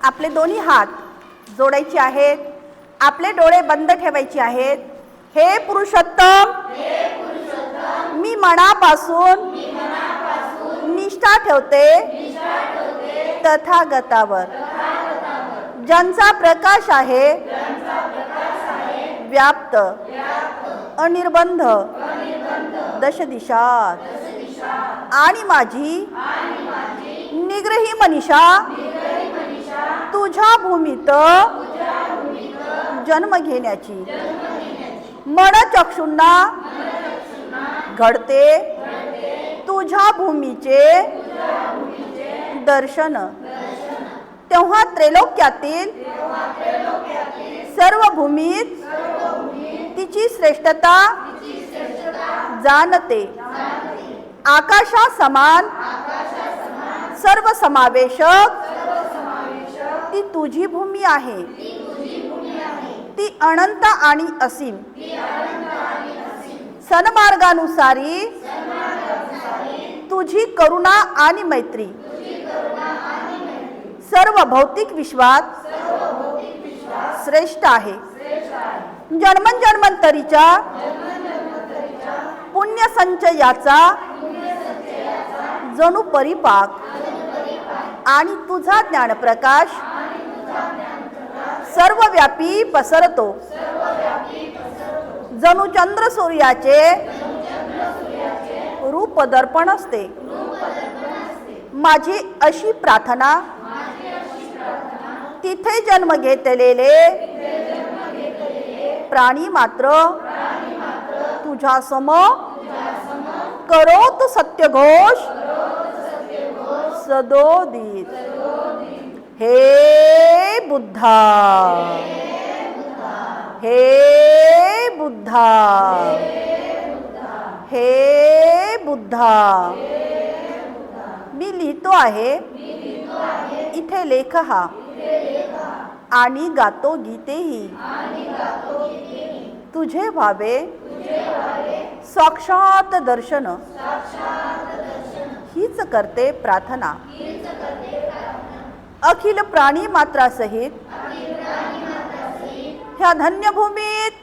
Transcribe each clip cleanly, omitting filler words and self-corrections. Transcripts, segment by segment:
आपले दोन्ही हात जोडायचे आहेत, आपले डोळे बंद ठेवायचे आहेत. हे पुरुषोत्तम, मी मनापासून निष्ठा ठेवते तथागतावर, ज्यांचा प्रकाश आहे व्याप्त अनिर्बंध दश दिशात, आणि माझी निग्रही मनीषा तुझ्या भूमीत जन्म घेण्याची मन चक्षुंना घडते तुझ्या भूमीचे दर्शन. तेव्हा त्रैलोक्यातील सर्व भूमीत तिची श्रेष्ठता जाणते. आकाशा समान सर्व समावेशक ती तुझी भूमी आहे. ती अनंत आणि असीम सन्मार्गानुसारी तुझी करुणा आणि मैत्री सर्व भौतिक विश्वात श्रेष्ठ आहे. जन्मजन्मांतरीच्या पुण्य संचयाचा जणू परिपाक आणि तुझा ज्ञानप्रकाश सर्वव्यापी पसरतो. जणू चंद्र सूर्याचे रूप दर्पण असते. माझी अशी प्रार्थना तिथे जन्म घेतलेले प्राणी मात्र तुझ्या सम करोत सत्यघोष सदोदित. हे बुद्धा, हे बुद्धा, हे बुद्धा. मी लिहितो आहे इथे लेख हा, आणि गातो गीतेही. तुझे व्हावे साक्षात दर्शन, हीच करते प्रार्थना. अखिल प्राणी मात्रा सहित ह्या धन्य भूमीत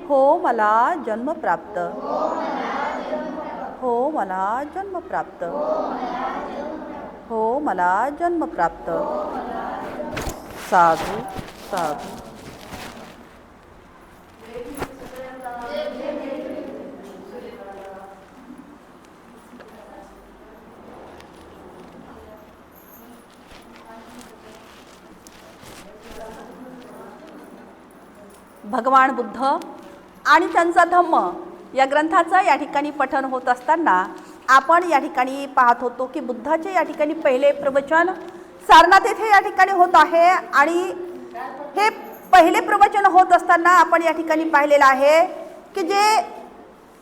हो मला जन्म प्राप्त, हो मला जन्म प्राप्त, हो मला जन्म प्राप्त. साधू साधू. भगवान बुद्ध आणि त्यांचा धम्म या ग्रंथाचं या ठिकाणी पठण होत असताना आपण या ठिकाणी पाहत होतो की बुद्धाचे या ठिकाणी पहिले प्रवचन सारनाथ येथे या ठिकाणी होत आहे. आणि हे पहिले प्रवचन होत असताना आपण या ठिकाणी पाहिलेलं आहे की जे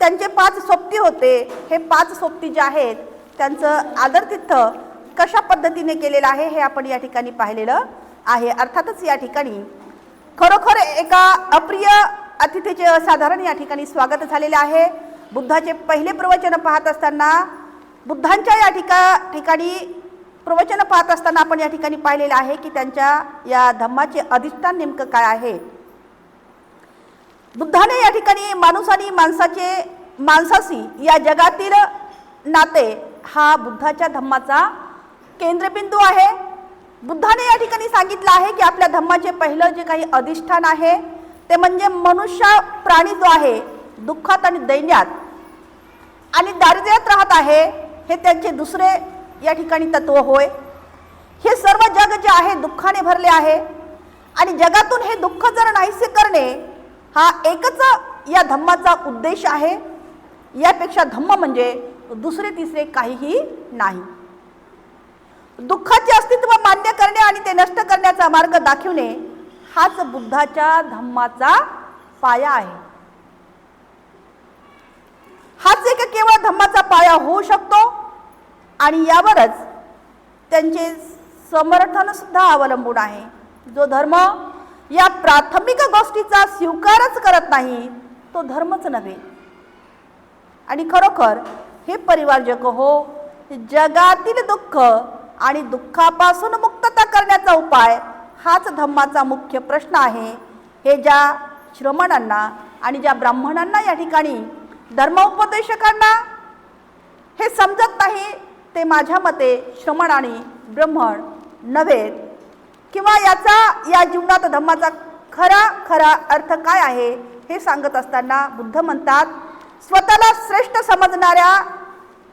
त्यांचे 5 सोबती होते, हे 5 सोबती जे आहेत त्यांचं आदरातिथ्य कशा पद्धतीने केलेलं आहे हे आपण या ठिकाणी पाहिलेलं आहे. अर्थातच या ठिकाणी खरोखर एका अप्रिय अतिथीचे असाधारण या ठिकाणी स्वागत झालेले आहे. बुद्धाचे पहिले प्रवचन पाहत असताना, बुद्धांच्या या ठिकाणी प्रवचन पाहत असताना आपण या ठिकाणी पाहिलेलं आहे की त्यांच्या या धम्माचे अधिष्ठान नेमकं काय आहे. बुद्धाने या ठिकाणी माणूस आणि माणसाशी या जगातील नाते हा बुद्धाच्या धम्माचा केंद्रबिंदू आहे. बुद्धाने या ठिकाणी सांगितलं आहे की आपल्या धम्माचे पहिलं जे काही अधिष्ठान आहे ते म्हणजे मनुष्य प्राणी जो आहे दुःखात आणि दैन्यात आणि दारिद्र्यात राहत आहे, हे त्यांचे दुसरे या ठिकाणी तत्व होय. हे सर्व जग जे आहे दुःखाने भरले आहे आणि जगातून हे दुःख जर नाहीसे करणे हा एकच या धम्माचा उद्देश आहे. यापेक्षा धम्म म्हणजे दुसरे तिसरे काहीही नाही. दुःखाचे अस्तित्व मान्य करणे आणि ते नष्ट करण्याचा मार्ग दाखवणे हाच बुद्धाच्या धम्माचा पाया आहे. हाच एक केवळ धम्माचा पाया होऊ शकतो आणि यावरच त्यांचे समर्थन सुद्धा अवलंबून आहे. जो धर्म या प्राथमिक गोष्टीचा स्वीकारच करत नाही तो धर्मच नव्हे. आणि खरोखर हे परिवारजक हो, जगातील दुःख आणि दुःखापासून मुक्तता करण्याचा उपाय हाच धम्माचा मुख्य प्रश्न आहे. हे ज्या श्रमणांना आणि ज्या ब्राह्मणांना या ठिकाणी धर्मोपदेशकांना हे समजत नाही, ते माझ्या मते श्रमण आणि ब्राह्मण नव्हेत, किंवा या जीवनात धम्माचा खरा अर्थ काय आहे हे सांगत असताना बुद्ध म्हणतात, स्वतःला श्रेष्ठ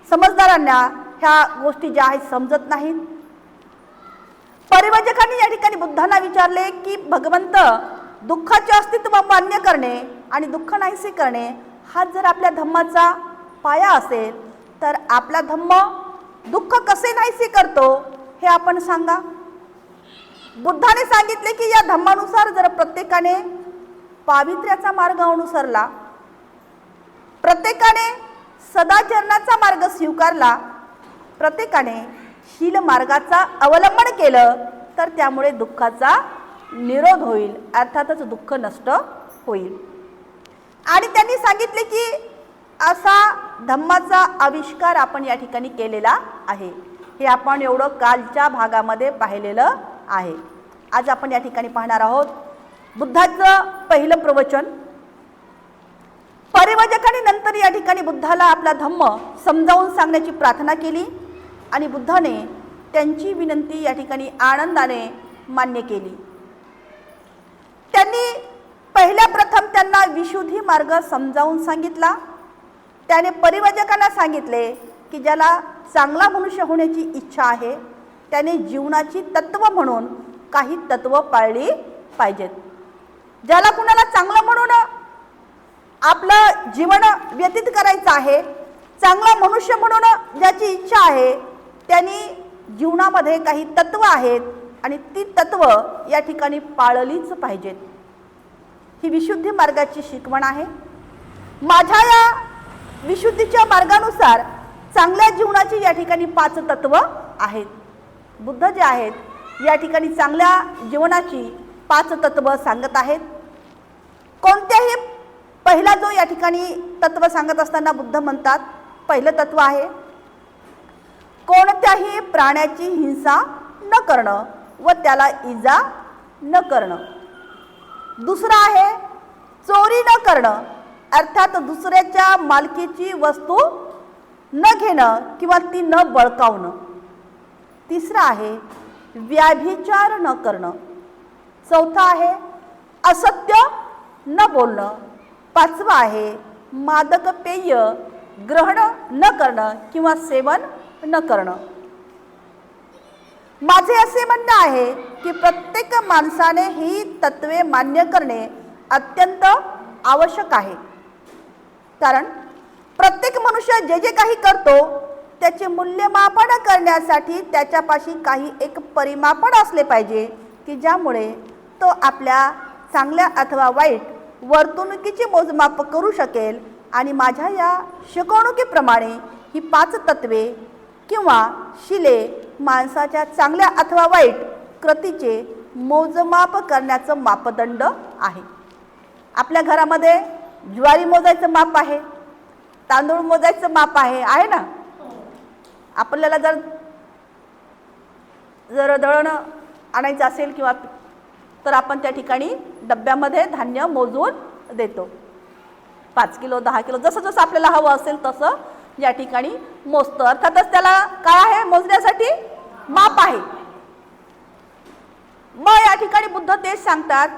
समजणाऱ्यांना ह्या गोष्टी ज्या आहेत समजत नाहीत. परिवजकांनी या ठिकाणी बुद्धांना विचारले की भगवंत, दुःखाचे अस्तित्व मान्य करणे आणि दुःख नाहीसे करणे हा जर आपल्या धम्माचा पाया असेल, तर आपला धम्म दुःख कसे नाहीसे करतो हे आपण सांगा. बुद्धाने सांगितले की या धम्मानुसार जर प्रत्येकाने पावित्र्याचा मार्ग अनुसरला, प्रत्येकाने सदाचरणाचा मार्ग स्वीकारला, प्रत्येकाने शील मार्गाचा अवलंबन केलं, तर त्यामुळे दुःखाचा निरोध होईल, अर्थातच दुःख नष्ट होईल. आणि त्यांनी सांगितले की असा धम्माचा आविष्कार आपण या ठिकाणी केलेला आहे. हे आपण एवढं कालच्या भागामध्ये पाहिलेलं आहे. आज आपण या ठिकाणी पाहणार आहोत बुद्धाचं पहिलं प्रवचन. परिवजकांनी नंतर या ठिकाणी बुद्धाला आपला धम्म समजावून सांगण्याची प्रार्थना केली आणि बुद्धाने त्यांची विनंती या ठिकाणी आनंदाने मान्य केली. त्यांनी पहिल्या प्रथम त्यांना विशुद्धी मार्ग समजावून सांगितला. त्याने परिवजकांना सांगितले की ज्याला चांगला मनुष्य होण्याची इच्छा आहे, त्याने जीवनाची तत्व म्हणून काही तत्व पाळली पाहिजेत. ज्याला कुणाला चांगलं म्हणून आपलं जीवन व्यतीत करायचं आहे, चांगला मनुष्य म्हणून ज्याची इच्छा आहे, त्यांनी जीवनामध्ये काही तत्व आहेत आणि ती तत्व या ठिकाणी पाळलीच पाहिजेत. ही विशुद्धी मार्गाची शिकवण आहे. माझ्या या विशुद्धीच्या मार्गानुसार चांगल्या जीवनाची या ठिकाणी 5 तत्व आहेत. बुद्ध जे आहेत या ठिकाणी चांगल्या जीवनाची 5 तत्व सांगत आहेत. कोणत्याही पहिला जो या ठिकाणी तत्व सांगत असताना बुद्ध म्हणतात, पहिलं तत्व आहे कोणत्याही प्राण्याची हिंसा न करणं व त्याला इजा न करणं. दुसरं आहे चोरी न करणं, अर्थात दुसऱ्याच्या मालकीची वस्तू न घेणं किंवा ती न बळकावणं. तिसरं आहे व्याभिचार न करणं. चौथं आहे असत्य न बोलणं. 5वं आहे मादक पेय ग्रहण न करणं किंवा सेवन न करणं. माझे असे म्हणणे आहे की प्रत्येक माणसाने ही तत्वे मान्य करणे अत्यंत आवश्यक आहे. कारण प्रत्येक मनुष्य जे जे काही करतो त्याचे मूल्यमापन करण्यासाठी त्याच्यापाशी काही एक परिमापन असले पाहिजे की ज्यामुळे तो आपल्या चांगल्या अथवा वाईट वर्तणुकीचे मोजमाप करू शकेल. आणि माझ्या या शिकवणुकीप्रमाणे ही 5 तत्वे किंवा शिले माणसाच्या चांगल्या अथवा वाईट कृतीचे मोजमाप करण्याचं मापदंड आहे. आपल्या घरामध्ये ज्वारी मोजायचं माप आहे, तांदूळ मोजायचं माप आहे ना. आपल्याला जर दळण आणायचं असेल किंवा तर आपण त्या ठिकाणी डब्यामध्ये धान्य मोजून देतो. 5 किलो 10 किलो जसं जसं आपल्याला हवं असेल तसं या ठिकाणी मोजतो. अर्थातच त्याला काय आहे, मोजण्यासाठी माप आहे. मग या ठिकाणी बुद्ध तेच सांगतात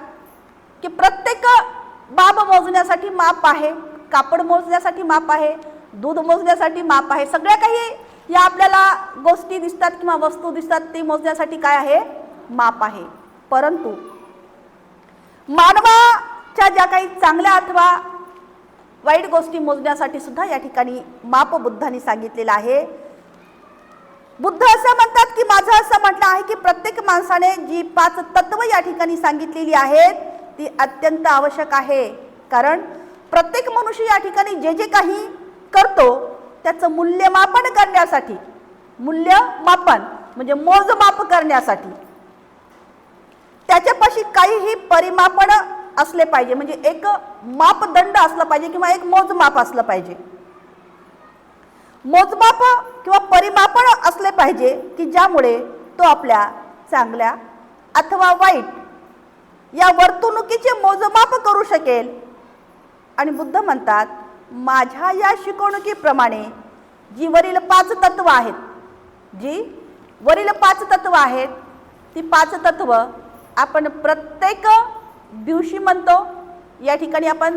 की प्रत्येक बाब मोजण्यासाठी माप आहे, कापड मोजण्यासाठी माप आहे, दूध मोजण्यासाठी माप आहे. सगळ्या काही या आपल्याला गोष्टी दिसतात किंवा वस्तू दिसतात ते मोजण्यासाठी काय आहे, माप आहे. परंतु मानवाच्या ज्या काही चांगल्या अथवा वाईट गोष्टी मोजण्यासाठी सुद्धा या ठिकाणी माप बुद्धांनी सांगितलेलं आहे. बुद्ध असं म्हणतात की माझं असं म्हटलं आहे की प्रत्येक माणसाने जी 5 तत्व या ठिकाणी सांगितलेली आहेत ती अत्यंत आवश्यक आहे. कारण प्रत्येक मनुष्य या ठिकाणी जे जे काही करतो त्याचं मूल्यमापन करण्यासाठी, मूल्यमापन म्हणजे मोजमाप करण्यासाठी त्याच्यापाशी काहीही परिमापन असले पाहिजे, म्हणजे एक मापदंड असलं पाहिजे किंवा एक मोजमाप असलं पाहिजे. मोजमाप किंवा परिमापन असले पाहिजे की ज्यामुळे तो आपल्या चांगल्या अथवा वाईट या वर्तणुकीचे मोजमाप करू शकेल. आणि बुद्ध म्हणतात, माझ्या या शिकवणुकीप्रमाणे जी वरील 5 तत्व आहेत, जी वरील 5 तत्व आहेत, ती 5 तत्व आपण प्रत्येक दिवशी म्हणतो. या ठिकाणी आपण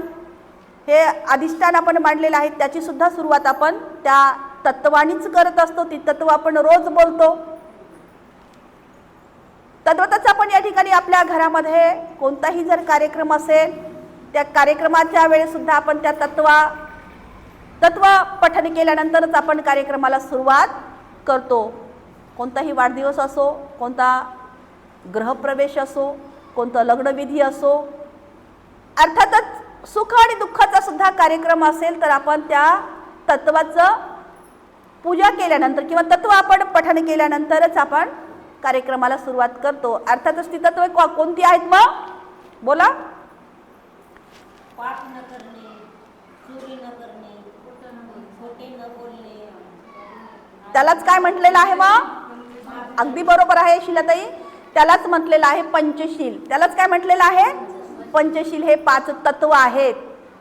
हे अधिष्ठान आपण मांडलेलं आहे, त्याची सुद्धा सुरुवात आपण त्या तत्वानीच करत असतो. ती तत्व आपण रोज बोलतो. तद्वतच आपण या ठिकाणी आपल्या घरामध्ये कोणताही जर कार्यक्रम असेल, त्या कार्यक्रमाच्या वेळेस सुद्धा आपण त्या तत्व पठन केल्यानंतरच आपण कार्यक्रमाला सुरुवात करतो. कोणताही वाढदिवस असो, कोणता गृहप्रवेश असो, कोणता लग्नविधी असो, अर्थातच सुख आणि दुःखाचा सुद्धा कार्यक्रम असेल तर आपण त्या तत्वाचं पूजा केल्यानंतर किंवा तत्व आपण पठन केल्यानंतरच आपण कार्यक्रमाला सुरुवात करतो. अर्थातच ती तत्व कोणती आहेत मग बोला. पाठ न करणे, चोरी न करणे, खोटे न बोलणे, त्यालाच काय म्हटलेलं आहे मग? अगदी बरोबर आहे शिलाताई, त्यालाच म्हटलेलं आहे पंचशील. त्यालाच काय म्हटलेलं आहे? पंचशील. हे 5 तत्व आहेत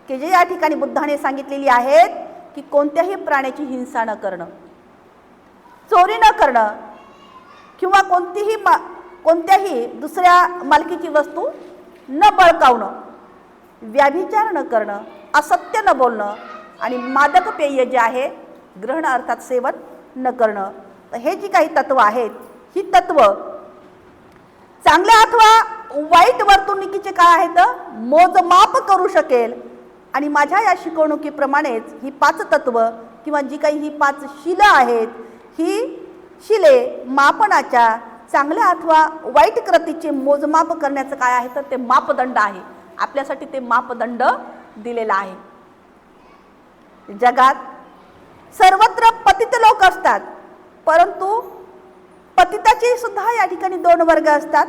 की जे या ठिकाणी बुद्धाने सांगितलेली आहेत की कोणत्याही प्राण्याची हिंसा न करणं, चोरी न करणं किंवा कोणत्याही दुसऱ्या मालकीची वस्तू न बळकावणं, व्याभिचार न करणं, असत्य न बोलणं आणि मादक पेय जे आहे ग्रहण अर्थात सेवन न करणं. तर हे जी काही तत्व आहेत, ही तत्व चांगल्या अथवा वाईट वर्तणुकीचे काय आहेत मोजमाप करू शकेल. आणि माझ्या या शिकवणुकीप्रमाणेच ही 5 तत्व किंवा जी काही ही 5 शिला आहेत, ही शिले मापनाच्या चांगल्या अथवा वाईट कृतीचे मोजमाप करण्याचं काय आहे तर ते मापदंड आहे. आपल्यासाठी ते मापदंड दिलेला आहे. जगात सर्वत्र पतित लोक असतात, परंतु पतिताचे सुद्धा या ठिकाणी 2 वर्ग असतात.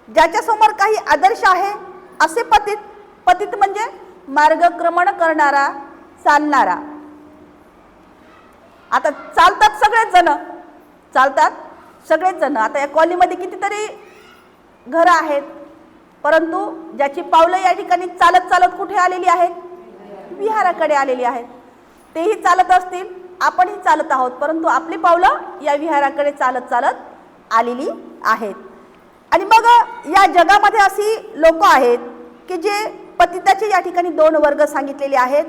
ज्याच्यासमोर काही आदर्श आहे असे पतित. पतित म्हणजे मार्गक्रमण करणारा, चालणारा. आता चालतात सगळेच जण, चालतात सगळेच जण. आता या कॉलनीमध्ये कितीतरी घरं आहेत, परंतु ज्याची पावलं या ठिकाणी चालत चालत कुठे आलेली आहेत? विहाराकडे आलेली आहेत. तेही चालत असतील, आपणही चालत आहोत, परंतु आपली पावलं या विहाराकडे चालत चालत आलेली आहेत. आणि मग या जगामध्ये अशी लोक आहेत की जे पतिताचे या ठिकाणी 2 वर्ग सांगितलेले आहेत.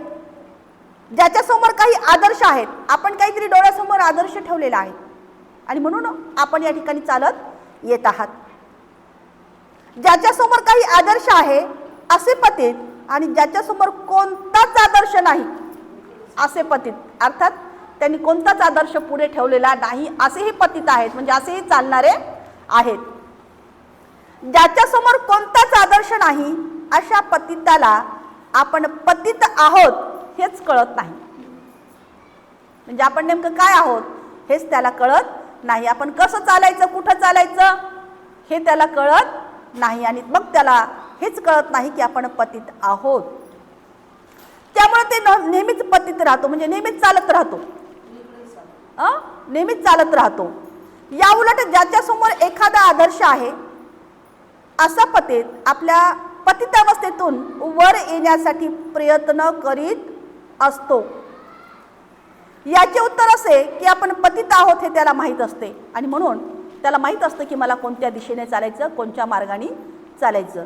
ज्याच्यासमोर काही आदर्श आहेत, आपण काहीतरी डोळ्यासमोर आदर्श ठेवलेला आहे आणि म्हणून आपण या ठिकाणी चालत येत आहात. ज्याच्यासमोर काही आदर्श आहे असे पतित आणि ज्याच्यासमोर कोणताच आदर्श नाही असे पतित. अर्थात त्यांनी कोणताच आदर्श पुढे ठेवलेला नाही असेही पतित आहेत, म्हणजे असेही चालणारे आहेत. ज्याच्यासमोर कोणताच आदर्श नाही अशा पतिताला आपण पतित आहोत हेच कळत नाही. म्हणजे आपण नेमकं काय आहोत हेच त्याला कळत नाही. आपण कसं चालायचं, कुठं चालायचं हे त्याला कळत नाही आणि मग त्याला हेच कळत नाही की आपण पतित आहोत. त्यामुळे ते नेहमीच पतित राहतो, म्हणजे नेहमीच चालत राहतो, नेहमीच चालत राहतो. या उलट ज्याच्यासमोर एखादा आदर्श आहे असा पतित आपल्या पतितावस्थेतून वर येण्यासाठी प्रयत्न करीत असतो. याचे उत्तर असे की आपण पतित आहोत हे त्याला माहीत असते आणि म्हणून त्याला माहीत असतं की मला कोणत्या दिशेने चालायचं, कोणत्या मार्गाने चालायचं.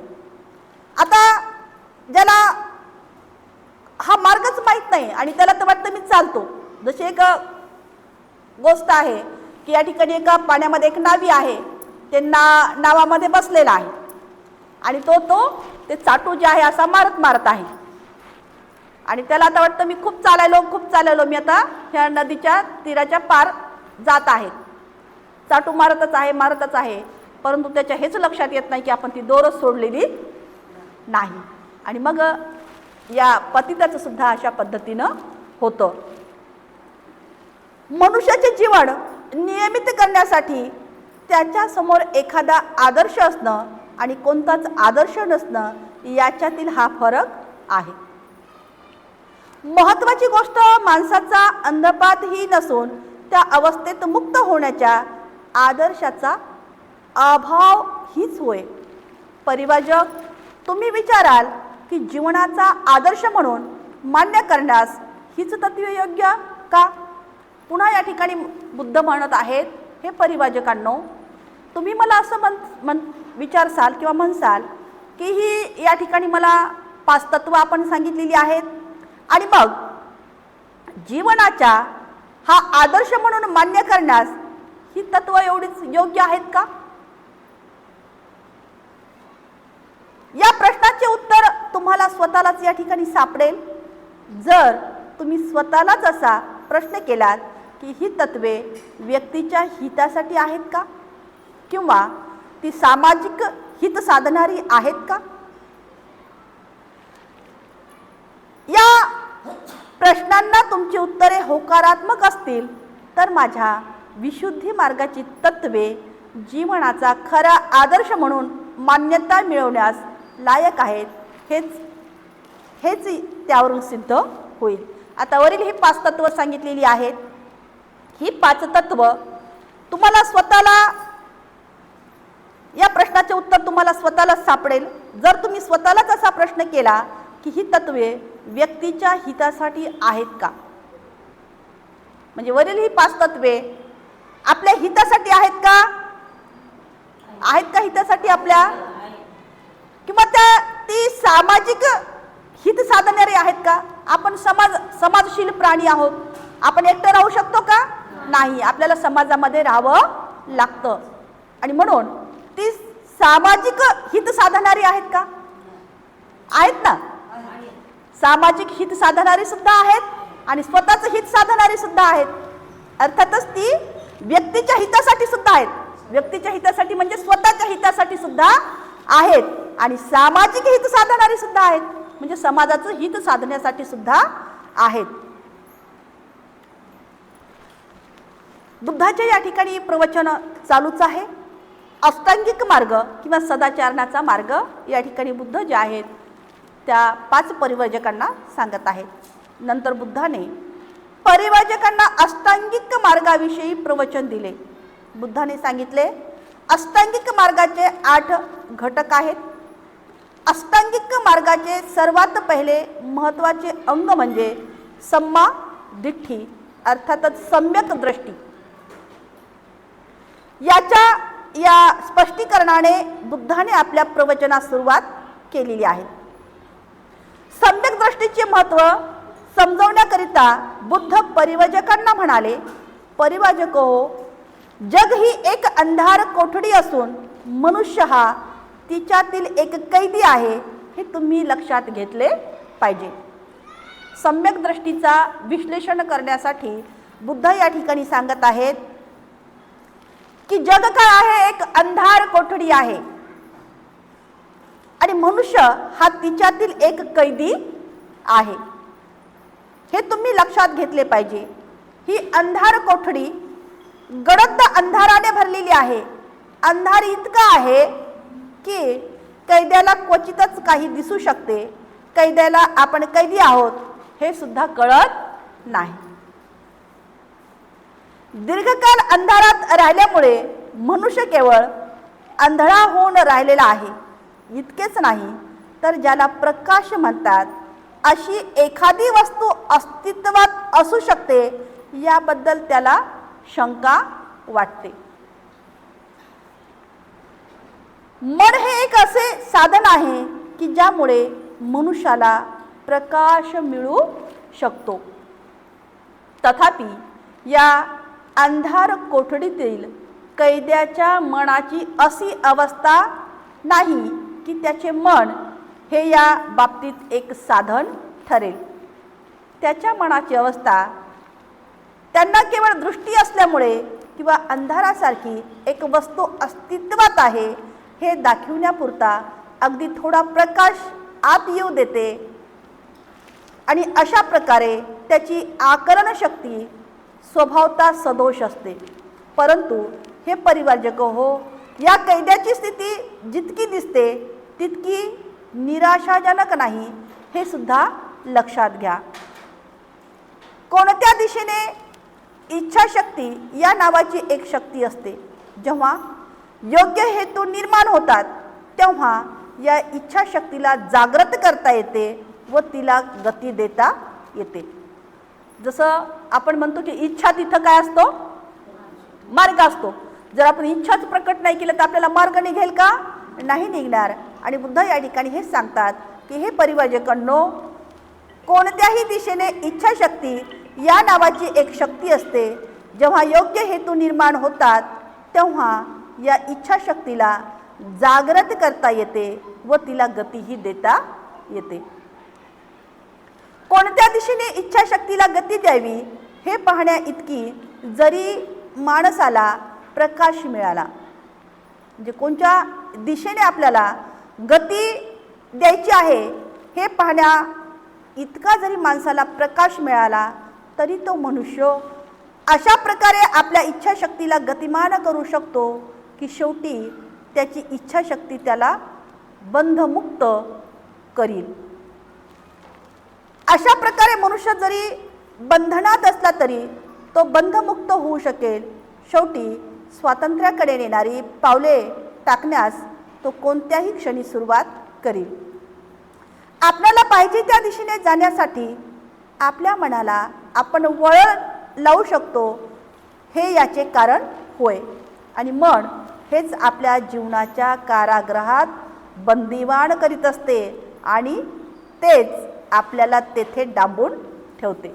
आता ज्याला हा मार्गच माहीत नाही आणि त्याला तर वाटतं मी चालतो. जशी एक गोष्ट आहे की या ठिकाणी एका पाण्यामध्ये एक नावी आहे, ते नावामध्ये बसलेला आहे आणि तो ते चाटू जे आहे असा मारत आहे आणि त्याला आता वाटतं मी खूप चालायलो, मी आता ह्या नदीच्या तीराच्या पार जात आहे. चाटू मारतच आहे, परंतु त्याच्या हेच लक्षात येत नाही की आपण ती दोरच सोडलेली नाही. आणि मग या पतिताचं सुद्धा अशा पद्धतीनं होतं. मनुष्याचे जीवन नियमित करण्यासाठी त्याच्यासमोर एखादा आदर्श असणं आणि कोणताच आदर्श नसणं याच्यातील हा फरक आहे. महत्त्वाची गोष्ट माणसाचा अंधपात ही नसून त्या अवस्थेत मुक्त होण्याच्या आदर्शाचा अभाव हीच होय. परिवाजक, तुम्ही विचाराल की जीवनाचा आदर्श म्हणून मान्य करण्यास हीच तत्वे योग्य का? पुन्हा या ठिकाणी बुद्ध म्हणत आहेत, हे परिवाजकांनो, तुम्ही मला असं विचारसाल किंवा म्हणसाल की ही या ठिकाणी मला 5 तत्व आपण सांगितलेली आहेत आणि मग जीवनाचा हा आदर्श म्हणून मान्य करण्यास ही तत्व एवढीच योग्य आहेत का? या प्रश्नाचे उत्तर तुम्हाला स्वतःलाच या ठिकाणी सापडेल जर तुम्ही स्वतःलाच असा प्रश्न केलात की ही तत्वे व्यक्तीच्या हितासाठी आहेत का किंवा ती सामाजिक हित साधणारी आहेत का? या प्रश्नांना तुमची उत्तरे होकारात्मक असतील तर माझ्या विशुद्धी मार्गाची तत्वे जीवनाचा खरा आदर्श म्हणून मान्यता मिळवण्यास लायक आहेत हेच त्यावरून सिद्ध होईल. आता वरील ही 5 तत्व सांगितलेली आहेत. ही 5 तत्व तुम्हाला स्वतःला, या प्रश्नाचे उत्तर तुम्हाला स्वतःलाच सापडेल जर तुम्ही स्वतःलाच असा प्रश्न केला की ही तत्वे व्यक्तीच्या हितासाठी आहेत का. म्हणजे वरील ही 5 तत्वे आपल्या हितासाठी आहेत का? आहेत का हितासाठी आपल्या? किंवा ती सामाजिक हित साधणारे आहेत का? आपण समाजशील प्राणी आहोत. आपण एकटं राहू शकतो का? नाही, आपल्याला समाजामध्ये राहावं लागतं आणि म्हणून ती सामाजिक हित साधणारी आहेत का? आहेत ना. सामाजिक हित साधणारी सुद्धा आहेत आणि स्वतःचं हित साधणारी सुद्धा आहेत. अर्थातच ती व्यक्तीच्या हितासाठी सुद्धा आहेत. व्यक्तीच्या हितासाठी म्हणजे स्वतःच्या हितासाठी सुद्धा आहेत आणि सामाजिक हित साधणारी सुद्धा आहेत म्हणजे समाजाचं हित साधण्यासाठी सुद्धा आहेत. बुद्धाच्या या ठिकाणी प्रवचन चालूच आहे. अष्टांगिक मार्ग किंवा सदाचारणाचा मार्ग या ठिकाणी बुद्ध जे आहेत त्या 5 परिवर्जकांना सांगत आहेत. नंतर बुद्धाने परिवर्जकांना अष्टांगिक मार्गाविषयी प्रवचन दिले. बुद्धाने सांगितले अष्टांगिक मार्गाचे 8 घटक आहेत. अष्टांगिक मार्गाचे सर्वात पहिले महत्त्वाचे अंग म्हणजे सम्मा दिठ्ठी अर्थातच सम्यक दृष्टी. या स्पष्टीकरणाने बुद्धाने आपल्या प्रवचनास सुरुवात केलेली आहे. सम्यक दृष्टीचे महत्त्व समजवण्याकरिता बुद्ध परिवर्जकांना म्हणाले, परिवर्जको, जग ही एक अंधार कोठडी असून मनुष्य हा तिच्यातील एक कैदी आहे हे तुम्ही लक्षात घेतले पाहिजे. सम्यक दृष्टीचा विश्लेषण करण्यासाठी बुद्ध या ठिकाणी सांगत आहेत की जग काय आहे, एक अंधार कोठडी आहे आणि मनुष्य हा तिच्यातील एक कैदी आहे हे तुम्ही लक्षात घेतले पाहिजे. ही अंधार कोठडी गडद अंधाराने भरलेली आहे. अंधार इतका आहे की कैद्याला क्वचितच काही दिसू शकते. कैद्याला आपण कैदी आहोत हे सुद्धा कळत नाही. दीर्घकाल अंधारात राहिल्यामुळे मनुष्य केवळ अंधळा होऊन राहिलेला आहे. इतकेच नाही तर ज्याला प्रकाश म्हणतात अशी एखादी वस्तू अस्तित्वात असू शकते याबद्दल त्याला शंका वाटते. मन हे एक असे साधन आहे की ज्यामुळे मनुष्याला प्रकाश मिळू शकतो. तथापि या अंधार कोठडीतील कैद्याच्या मनाची अशी अवस्था नाही की त्याचे मन हे या बाबतीत एक साधन ठरेल. त्याच्या मनाची अवस्था त्यांना केवळ दृष्टी असल्यामुळे किंवा अंधारासारखी एक वस्तू अस्तित्वात आहे हे दाखविण्यापुरता अगदी थोडा प्रकाश आत येऊ देते आणि अशा प्रकारे त्याची आकलन शक्ती स्वभावता सदोष असते. परंतु हे परिवर्जक हो, या कैद्याची स्थिती जितकी दिसते तितकी निराशाजनक नाही हे सुद्धा लक्षात घ्या. कोणत्या दिशेने इच्छाशक्ती या नावाची एक शक्ती असते. जेव्हा योग्य हेतू निर्माण होतात तेव्हा या इच्छाशक्तीला जागृत करता येते व तिला गती देता येते. जसं आपण म्हणतो की इच्छा तिथं काय असतो, मार्ग असतो. जर आपण इच्छाच प्रकट नाही केलं तर आपल्याला मार्ग निघेल का, नाही निघणार. आणि बुद्ध या ठिकाणी हेच सांगतात की हे परिव्राजकांनो, कोणत्याही दिशेने इच्छाशक्ती या नावाची एक शक्ती असते. जेव्हा योग्य हेतू निर्माण होतात तेव्हा या इच्छाशक्तीला जागृत करता येते व तिला गतीही देता येते. कोणत्या दिशेने इच्छाशक्तीला गती द्यावी हे पाहण्या इतकी जरी माणसाला प्रकाश मिळाला, म्हणजे कोणत्या दिशेने आपल्याला गती द्यायची आहे हे पाहण्या इतका जरी माणसाला प्रकाश मिळाला तरी तो मनुष्य अशा प्रकारे आपल्या इच्छाशक्तीला गतिमान करू शकतो की शेवटी त्याची इच्छाशक्ती त्याला बंधमुक्त करील. अशा प्रकारे मनुष्य जरी बंधनात असला तरी तो बंधमुक्त होऊ शकेल. शेवटी स्वातंत्र्याकडे नेणारी पावले टाकण्यास तो कोणत्याही क्षणी सुरुवात करील. आपल्याला पाहिजे त्या दिशेने जाण्यासाठी आपल्या मनाला आपण वळण लावू शकतो, हे याचे कारण होय. आणि मन हेच आपल्या जीवनाच्या कारागृहात बंदिवान करीत असते आणि तेच आपल्याला तेथे डांबून ठेवते.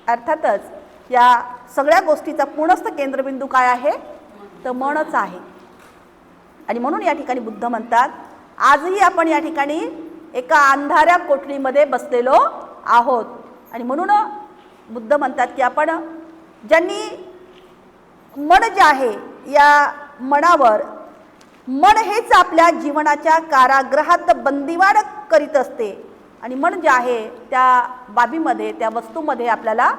अर्थातच या सगळ्या गोष्टीचा पूर्णस्थ केंद्रबिंदू काय आहे, तर मनच आहे. आणि म्हणून या ठिकाणी बुद्ध म्हणतात, आजही आपण या ठिकाणी एका अंधाऱ्या कोठडीमध्ये बसलेलो आहोत. आणि म्हणून बुद्ध म्हणतात की आपण ज्यांनी मन जे आहे, या मनावर, मन हेच आपल्या जीवनाच्या कारागृहात बंदिवान करीत असते. आणि मन जे आहे त्या बाबीमध्ये, त्या वस्तूमध्ये आपल्याला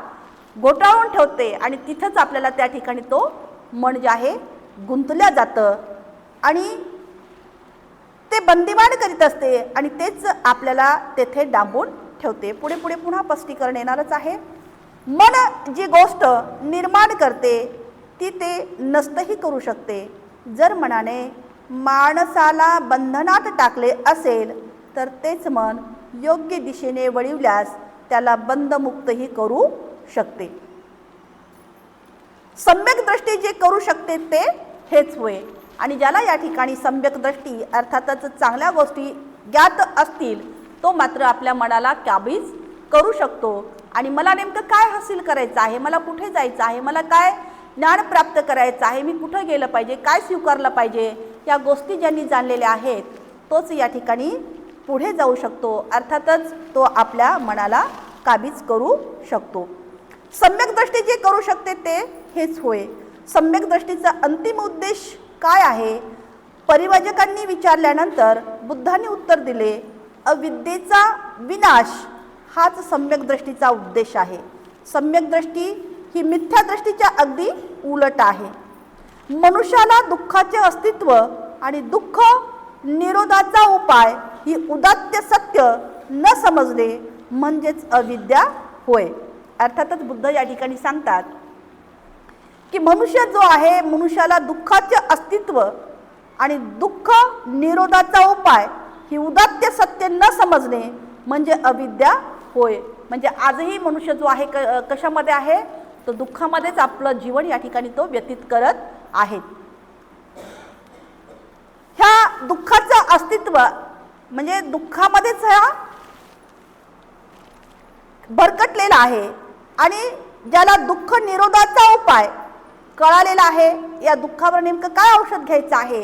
गोटाळून ठेवते आणि तिथंच आपल्याला त्या ठिकाणी तो मन जे आहे गुंतल्या जातं आणि ते बंदिवान करीत असते आणि तेच आपल्याला तेथे डांबून ठेवते. पुढे पुढे पुन्हा स्पष्टीकरण येणारच आहे. मन जी गोष्ट निर्माण करते ती ते नष्टही करू शकते. जर मनाने माणसाला बंधनात टाकले असेल तर तेच मन योग्य दिशेने वळविल्यास त्याला बंधमुक्तही करू शकते. सम्यक दृष्टी जे करू शकते ते हेच होय. आणि ज्याला या ठिकाणी सम्यक दृष्टी अर्थातच चांगल्या गोष्टी ज्ञात असतील तो मात्र आपल्या मनाला काबीज करू शकतो. आणि मला नेमकं काय हासिल करायचं आहे, मला कुठे जायचं आहे, मला काय ज्ञान प्राप्त करायचं आहे, मी कुठं गेलं पाहिजे, काय स्वीकारलं पाहिजे, या गोष्टी ज्यांनी जाणलेल्या आहेत तोच या ठिकाणी पुढे जाऊ शकतो. अर्थातच तो आपल्या मनाला काबीज करू शकतो. सम्यक दृष्टी जे करू शकते ते हेच होय. सम्यक दृष्टीचा अंतिम उद्देश काय आहे, परिव्राजकांनी विचारल्यानंतर बुद्धांनी उत्तर दिले, अविद्येचा विनाश हाच सम्यक दृष्टीचा उद्देश आहे. सम्यक दृष्टी ही मिथ्या दृष्टीच्या अगदी उलट आहे. मनुष्याला दुःखाचे अस्तित्व आणि दुःख निरोधाचा उपाय ही उदात्त सत्य न समजणे म्हणजेच अविद्या होय. अर्थातच बुद्ध या ठिकाणी सांगतात की मनुष्य जो आहे, मनुष्याला दुःखाचे अस्तित्व आणि दुःख निरोधाचा उपाय ही उदात्त सत्य न समजणे म्हणजे अविद्या होय. म्हणजे आजही मनुष्य जो आहे कशामध्ये आहे, तो दुःखामध्येच आपलं जीवन या ठिकाणी तो व्यतीत करत आहे. ह्या दुःखाचं अस्तित्व म्हणजे दुःखामध्येच हा भरकटलेला आहे. आणि ज्याला दुःख निरोधाचा उपाय कळालेला आहे, या दुःखावर नेमकं काय औषध घ्यायचं आहे,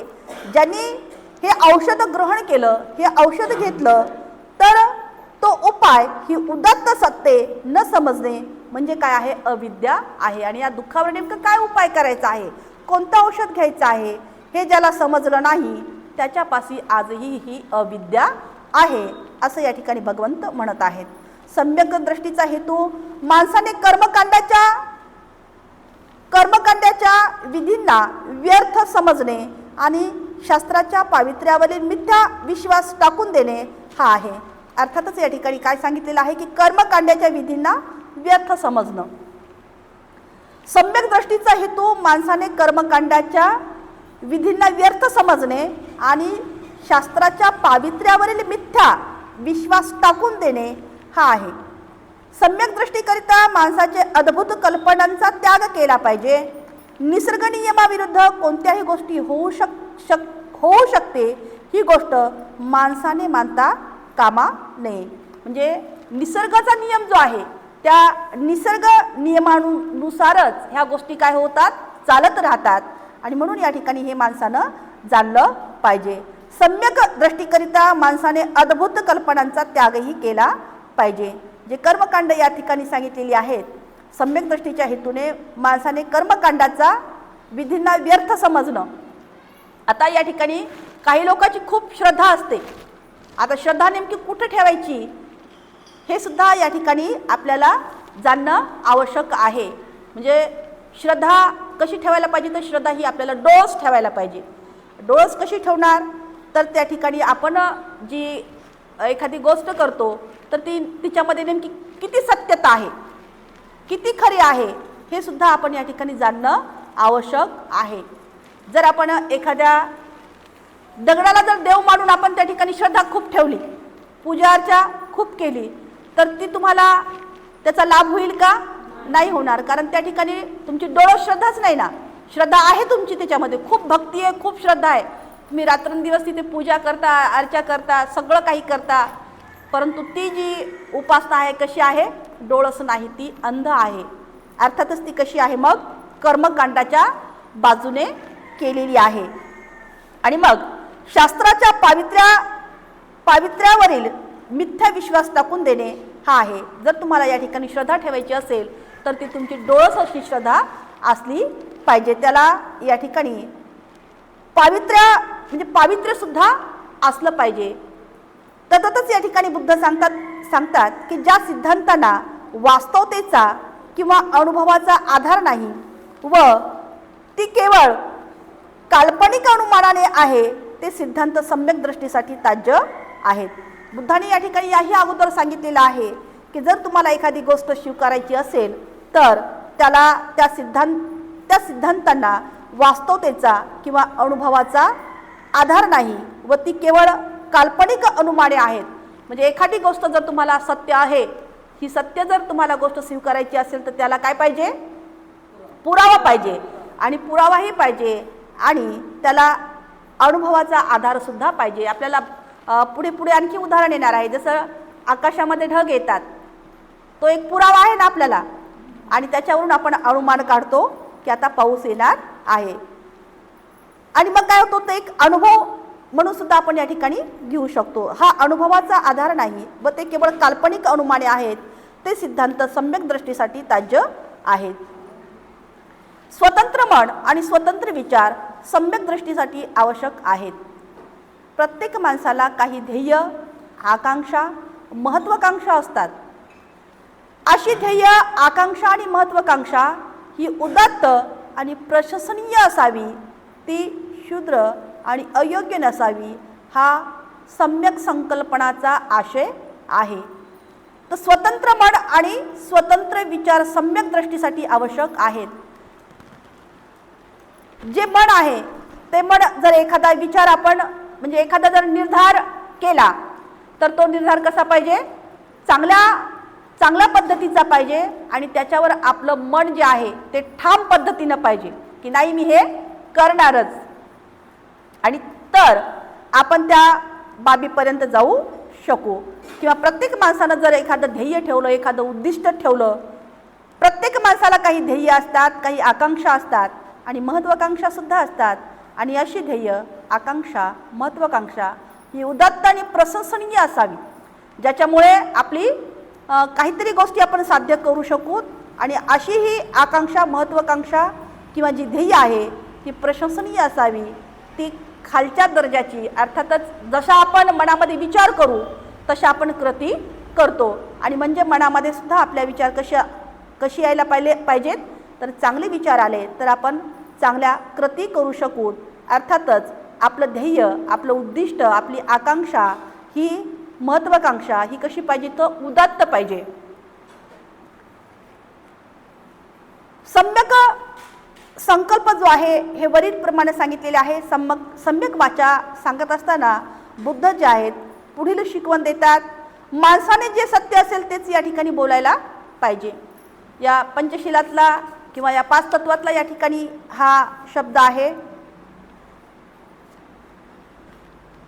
ज्यांनी हे औषध ग्रहण केलं, हे औषध घेतलं, तर तो उपाय ही उदात्त सत्य न समजणे म्हणजे काय आहे, अविद्या आहे. आणि या दुःखावर नेमकं काय उपाय करायचा आहे, कोणतं औषध घ्यायचं आहे, हे ज्याला समजलं नाही त्याच्यापाशी आजही ही अविद्या आहे, असं या ठिकाणी भगवंत म्हणत आहेत. सम्यक दृष्टीचा हेतू माणसाने कर्मकांडाच्या विधींना व्यर्थ समजणे आणि शास्त्राच्या पावित्र्यावरील मिथ्या विश्वास टाकून देणे हा आहे. अर्थातच या ठिकाणी काय सांगितलेलं आहे की कर्मकांडाच्या विधींना व्यर्थ समजणं. सम्यक दृष्टीचा हेतू माणसाने कर्मकांडाच्या विधींना व्यर्थ समजणे आणि शास्त्राच्या पावित्र्यावरील मिथ्या विश्वास टाकून देणे हा आहे. सम्यक दृष्टीकरिता माणसाचे अद्भुत कल्पनांचा त्याग केला पाहिजे. निसर्ग नियमाविरुद्ध कोणत्याही गोष्टी होऊ शकते ही गोष्ट माणसाने मानता कामा नये. म्हणजे निसर्गाचा नियम जो आहे त्या निसर्ग नियमानुसारच ह्या गोष्टी काय होतात, चालत राहतात. आणि म्हणून या ठिकाणी हे माणसानं जाणलं पाहिजे. सम्यक दृष्टीकरिता माणसाने अद्भुत कल्पनांचा त्यागही केला पाहिजे. जे कर्मकांड या ठिकाणी सांगितलेली आहेत, सम्यक दृष्टीच्या हेतूने माणसाने कर्मकांडाचा विधींना व्यर्थ समजणं. आता या ठिकाणी काही लोकांची खूप श्रद्धा असते. आता श्रद्धा नेमकी कुठं ठेवायची हे सुद्धा या ठिकाणी आपल्याला जाणणं आवश्यक आहे. म्हणजे श्रद्धा कशी ठेवायला पाहिजे, तर श्रद्धा ही आपल्याला डोळस ठेवायला पाहिजे. डोळस कशी ठेवणार, तर त्या ठिकाणी आपण जी एखादी गोष्ट करतो तर तिच्यामध्ये नेमकी किती सत्यता आहे, किती खरी आहे हे सुद्धा आपण या ठिकाणी जाणणं आवश्यक आहे. जर आपण एखाद्या दगडाला जर देव मानून आपण त्या ठिकाणी श्रद्धा खूप ठेवली, पूजा अर्चा खूप केली, तर ती तुम्हाला त्याचा लाभ होईल का, नाही होणार. कारण त्या ठिकाणी तुमची डोळस श्रद्धाच नाही ना. श्रद्धा आहे तुमची, त्याच्यामध्ये खूप भक्ती आहे, खूप श्रद्धा आहे. तुम्ही रात्रंदिवस तिथे पूजा करता, अर्चा करता, सगळं काही करता, परंतु ती जी उपासना आहे कशी आहे, डोळस नाही, ती अंध आहे. अर्थातच ती कशी आहे, मग कर्मकांडाच्या बाजूने केलेली आहे. आणि मग शास्त्राच्या पावित्र्यावरील मिथ्या विश्वास टाकून देणे हा आहे. जर तुम्हाला या ठिकाणी श्रद्धा ठेवायची असेल तर ती तुमची डोळस अशी श्रद्धा असली पाहिजे. त्याला या ठिकाणी पावित्र्य सुद्धा असलं पाहिजे. तसंच या ठिकाणी बुद्ध सांगतात की ज्या सिद्धांतांना वास्तवतेचा किंवा अनुभवाचा आधार नाही व ती केवळ काल्पनिक अनुमानाने आहे, ते सिद्धांत सम्यक दृष्टीसाठी ताज्य आहेत. बुद्धाने या ठिकाणी याही अगोदर सांगितलेलं आहे की जर तुम्हाला एखादी गोष्ट स्वीकारायची असेल तर त्याला त्या सिद्धांतांना वास्तवतेचा किंवा अनुभवाचा आधार नाही व ती केवळ काल्पनिक अनुमाने आहेत. म्हणजे एखादी गोष्ट जर तुम्हाला सत्य आहे, ही सत्य जर तुम्हाला गोष्ट स्वीकारायची असेल तर त्याला काय पाहिजे, पुरावा पाहिजे. आणि पुरावाही पाहिजे आणि त्याला अनुभवाचा आधार सुद्धा पाहिजे. आपल्याला पुढे आणखी उदाहरण येणार आहे. जसं आकाशामध्ये ढग येतात, तो एक पुरावा आहे ना आपल्याला, आणि त्याच्यावरून आपण अनुमान काढतो की आता पाऊस येणार आहे. आणि मग काय होतो, तो एक अनुभव म्हणून सुद्धा आपण या ठिकाणी घेऊ शकतो. हा अनुभवाचा आधार नाही व ते केवळ काल्पनिक अनुमाने आहेत, ते सिद्धांत सम्यक दृष्टीसाठी ताज्य आहेत. स्वतंत्र मन आणि स्वतंत्र विचार सम्यक दृष्टीसाठी आवश्यक आहेत. प्रत्येक माणसाला काही ध्येय, आकांक्षा, महत्त्वाकांक्षा असतात. अशी ध्येय, आकांक्षा आणि महत्त्वाकांक्षा ही उदात्त आणि प्रशंसनीय असावी, ती क्षुद्र आणि अयोग्य नसावी, हा सम्यक संकल्पनाचा आशय आहे. तर स्वतंत्र मन आणि स्वतंत्र विचार सम्यक दृष्टीसाठी आवश्यक आहेत. जे मन आहे ते मन, जर एखादा विचार आपण म्हणजे एखादा जर निर्धार केला तर तो निर्धार कसा पाहिजे, चांगल्या पद्धतीचा पाहिजे. आणि त्याच्यावर आपलं मन जे आहे ते ठाम पद्धतीनं पाहिजे की नाही मी हे करणारच. आणि तर आपण त्या बाबीपर्यंत जाऊ शकू. किंवा प्रत्येक माणसानं जर एखादं ध्येय ठेवलं, एखादं उद्दिष्ट ठेवलं, प्रत्येक माणसाला काही ध्येय असतात, काही आकांक्षा असतात आणि महत्त्वाकांक्षा सुद्धा असतात. आणि अशी ध्येय, आकांक्षा, महत्त्वाकांक्षा ही उदात्त आणि प्रशंसनीय असावी, ज्याच्यामुळे आपली काहीतरी गोष्टी आपण साध्य करू शकू. आणि अशी ही आकांक्षा, महत्त्वाकांक्षा किंवा जी ध्येय आहे ती प्रशंसनीय असावी, ती खालच्या दर्जाची. अर्थातच जसा आपण मनामध्ये विचार करू तशा आपण कृती करतो. आणि म्हणजे मनामध्ये सुद्धा आपल्या विचार कशी यायला पाहिजेत, तर चांगले विचार आले तर आपण चांगल्या कृती करू शकू. अर्थातच आपलं ध्येय, आपलं उद्दिष्ट, आपली आकांक्षा ही महत्वाकांक्षा ही कशी पाहिजे, तर उदात्त पाहिजे. सम्यक संकल्प जो आहे हे वरील प्रमाणे सांगितलेले आहे. सम्यक वाचा सांगत असताना बुद्ध जे आहेत पुढील शिकवण देतात. माणसाने जे सत्य असेल तेच या ठिकाणी बोलायला पाहिजे. या पंचशिलातला किंवा या 5 तत्वातला या ठिकाणी हा शब्द आहे.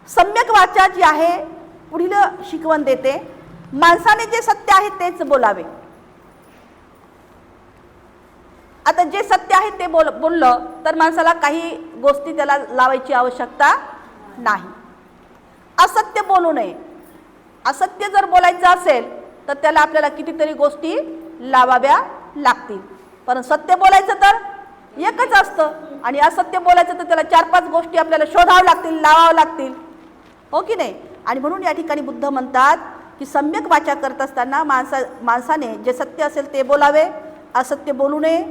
सम्यक वाचा जी आहे पुढील शिकवण देते. माणसाने जे सत्य आहे तेच बोलावे. आता जे सत्य आहे ते बोललं तर माणसाला काही गोष्टी त्याला लावायची आवश्यकता नाही. असत्य बोलू नये. असत्य जर बोलायचं असेल तर त्याला आपल्याला कितीतरी गोष्टी लावाव्या लागतील. पण सत्य बोलायचं तर एकच असतं आणि असत्य बोलायचं तर त्याला 4-5 गोष्टी आपल्याला शोधाव्या लागतील, लावाव्या लागतील, हो की नाही. आणि म्हणून या ठिकाणी बुद्ध म्हणतात की सम्यक वाचा करत असताना माणसाने जे सत्य असेल ते बोलावे, असत्य बोलू नये.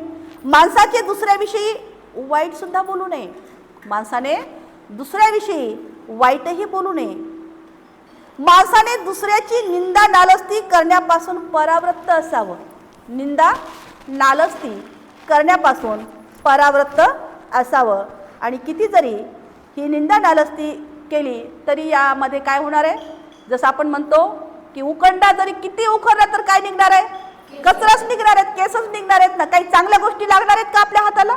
माणसाचे दुसऱ्याविषयी वाईट सुद्धा बोलू नये. माणसाने दुसऱ्याविषयी वाईटही बोलू नये. माणसाने दुसऱ्याची निंदा नालस्ती करण्यापासून परावृत्त असावं. निंदा नालस्ती करण्यापासून परावृत्त असावं. आणि किती जरी ही निंदा नालस्ती केली तरी यामध्ये काय होणार आहे, जसं आपण म्हणतो की उकंडा जरी किती उखरला तर काय निघणार आहे, कचराच निघणार आहेत, केसच निघणार आहेत ना. काही चांगल्या गोष्टी लागणार आहेत का आपल्या हाताला?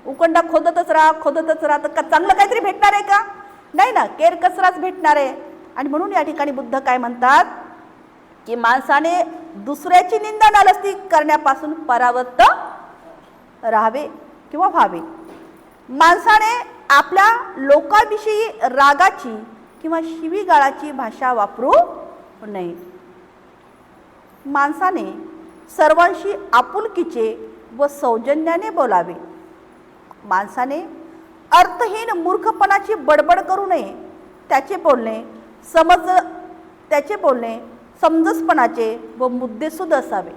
उकंडा खोदतच राहा तर का चांगलं काहीतरी भेटणार आहे का? नाही ना, केर कचराच भेटणार आहे. आणि म्हणून या ठिकाणी बुद्ध काय म्हणतात की माणसाने दुसऱ्याची निंदा नालस्ती करण्यापासून परावृत्त राहावे किंवा व्हावे. माणसाने आपल्या लोकांविषयी रागाची किंवा शिवीगाळाची भाषा वापरू नये. माणसाने सर्वांशी आपुलकीचे व सौजन्याने बोलावे. माणसाने अर्थहीन मूर्खपणाची बडबड करू नये. त्याचे बोलणे समंजसपणाचे व मुद्देसूद असावे.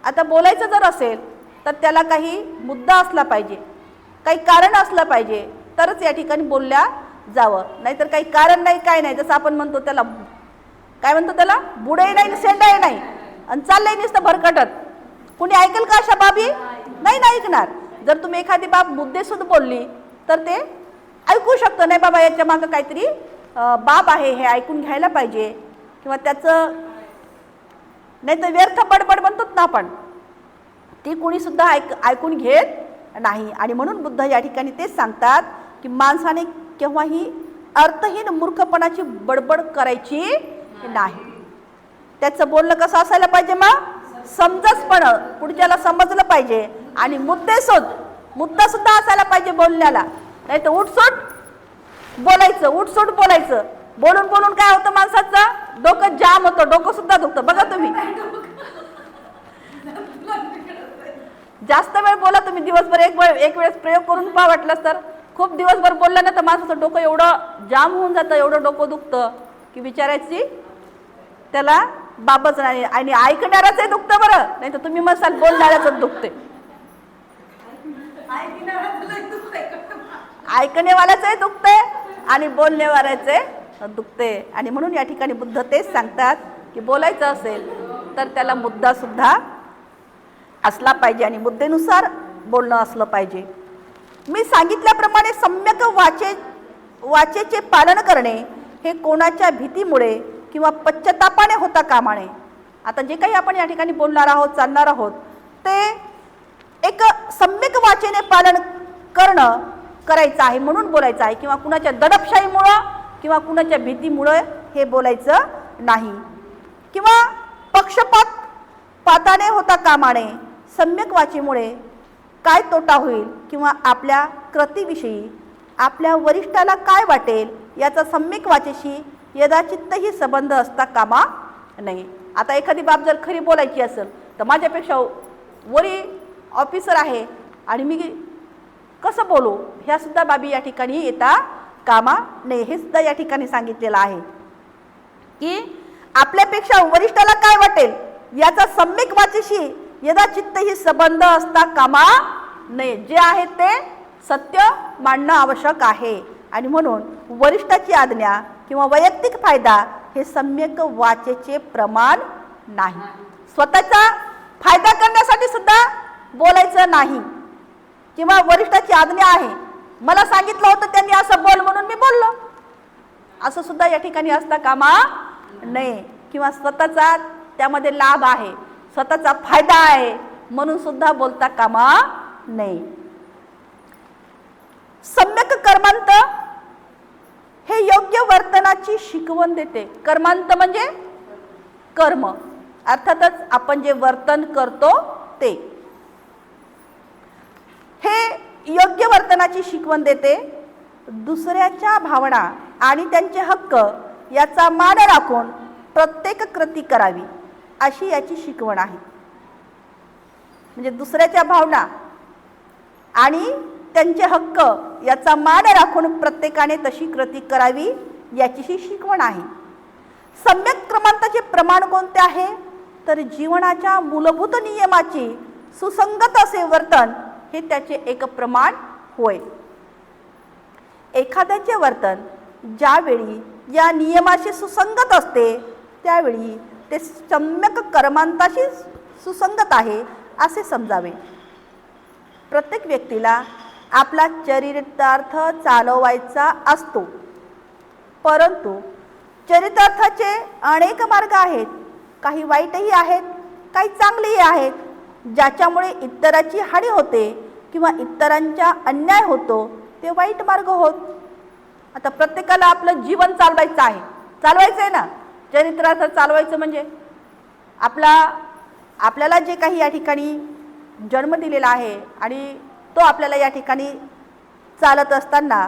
आता बोलायचं जर असेल तर त्याला काही मुद्दा असला पाहिजे, काही कारण असलं पाहिजे तरच या ठिकाणी बोलल्या जावं. नाहीतर काही कारण नाही, काय नाही, जसं आपण म्हणतो त्याला काय म्हणतो, त्याला बुडे नाही सेंडाय नाही आणि चाललंय नुसतं भरकटत. कुणी ऐकेल का अशा बाबी? नाही ना ऐकणार. जर तुम्ही एखादी बाब मुद्देसूद बोलली तर ते ऐकू शकतं. नाही बाबा याच्या मागं काहीतरी बाब आहे, हे ऐकून घ्यायला पाहिजे. किंवा त्याचं नाही तर व्यर्थ बडबड म्हणतो ना आपण, ती कुणी सुद्धा ऐकून घेत नाही. आणि म्हणून बुद्ध या ठिकाणी तेच सांगतात की माणसाने केव्हाही अर्थहीन मूर्खपणाची बडबड करायची नाही. त्याचं बोलणं कसं असायला पाहिजे, मग समंजसपणं, पुढच्याला समजलं पाहिजे. आणि मुद्दा सुद्धा असायला पाहिजे बोलण्याला. नाही तर उठसूट बोलायचं. बोलून काय होतं, माणसाचं डोकं जाम होतं, डोकं सुद्धा दुखतं. बघा तुम्ही जास्त वेळ बोला तुम्ही, दिवसभर एक वेळेस प्रयोग करून पहा. वाटलंच तर खूप दिवसभर बोललं ना तर माणसाचं डोकं एवढं जाम होऊन जातं, एवढं डोकं दुखतं की विचारायची त्याला बाबच नाही. आणि ऐकणारच दुखतं बरं, नाही तर तुम्ही मसाल बोलणाऱ्याच दुखते, ऐकणेवाल्याचंही दुखते आणि बोलणेवाल्याचे दुखते. आणि म्हणून या ठिकाणी बुद्ध तेच सांगतात की बोलायचं असेल तर त्याला मुद्दा सुद्धा असला पाहिजे आणि मुद्देनुसार बोलणं असलं पाहिजे. मी सांगितल्याप्रमाणे सम्यक वाचेचे पालन करणे हे कोणाच्या भीतीमुळे किंवा पश्चातापाने होता कामा नये. आता जे काही आपण या ठिकाणी बोलणार आहोत, चालणार आहोत, ते एक सम्यक वाचेने पालन करायचं आहे म्हणून बोलायचं आहे. किंवा कुणाच्या दडपशाहीमुळं किंवा कुणाच्या भीतीमुळे हे बोलायचं नाही. किंवा पक्षपाताने होता कामा नये. सम्यक वाचेमुळे काय तोटा होईल किंवा आपल्या कृतीविषयी आपल्या वरिष्ठाला काय वाटेल याचा सम्यक वाचेशी यदाचित्तही संबंध असता कामा नये. आता एखादी बाब जर खरी बोलायची असेल तर माझ्यापेक्षा वरी ऑफिसर आहे आणि मी कसं बोलू, ह्या सुद्धा बाबी या ठिकाणी येता कामा नये. हे सुद्धा या ठिकाणी सांगितलेलं आहे की आपल्यापेक्षा वरिष्ठाला काय वाटेल याचा सम्यक वाचेशी यदाचित्तही संबंध असता कामा नये. जे आहे ते सत्य मांडणं आवश्यक आहे. आणि म्हणून वरिष्ठाची आज्ञा किंवा वैयक्तिक फायदा हे सम्यक वाचेचे प्रमाण नाही. स्वतःचा फायदा करण्यासाठी सुद्धा बोलायचं नाही किंवा वरिष्ठाची आज्ञा आहे, मला सांगितलं होतं त्यांनी असं बोल म्हणून मी बोललो, असं सुद्धा या ठिकाणी असता कामा नये. किंवा स्वतःचा त्यामध्ये लाभ आहे, स्वतःचा फायदा आहे म्हणून सुद्धा बोलता कामा नये. सम्यक कर्मांत हे योग्य वर्तनाची शिकवण देते. कर्मांत म्हणजे कर्म, अर्थातच आपण जे वर्तन करतो ते. हे योग्य वर्तनाची शिकवण देते. दुसऱ्याच्या भावना आणि त्यांचे हक्क याचा मान राखून प्रत्येक कृती करावी अशी याची शिकवण आहे. म्हणजे दुसऱ्याच्या भावना आणि त्यांचे हक्क याचा मान राखून प्रत्येकाने तशी कृती करावी याची ही शिकवण आहे. सम्यक कर्मांताचे प्रमाण कोणते आहे तर जीवनाच्या मूलभूत नियमाची सुसंगत असे वर्तन हे त्याचे एक प्रमाण होय. एखाद्याचे वर्तन ज्यावेळी या नियमाशी सुसंगत असते त्यावेळी ते सम्यक कर्मांताशी सुसंगत आहे असे समजावे. प्रत्येक व्यक्तीला आपला चरितार्थ चालवायचा असतो, परंतु चरितार्थाचे अनेक मार्ग आहेत. काही वाईटही आहेत, काही चांगलेही आहेत, ज्याच्यामुळे इतराची हानी होते किंवा इतरांचा अन्याय होतो ते वाईट मार्ग होत. आता प्रत्येकाला आपलं जीवन चालवायचं आहे, चालवायचं आहे ना. चरितार्थ चालवायचं म्हणजे आपल्याला जे काही या ठिकाणी जन्म दिलेला आहे आणि तो आपल्याला या ठिकाणी चालत असताना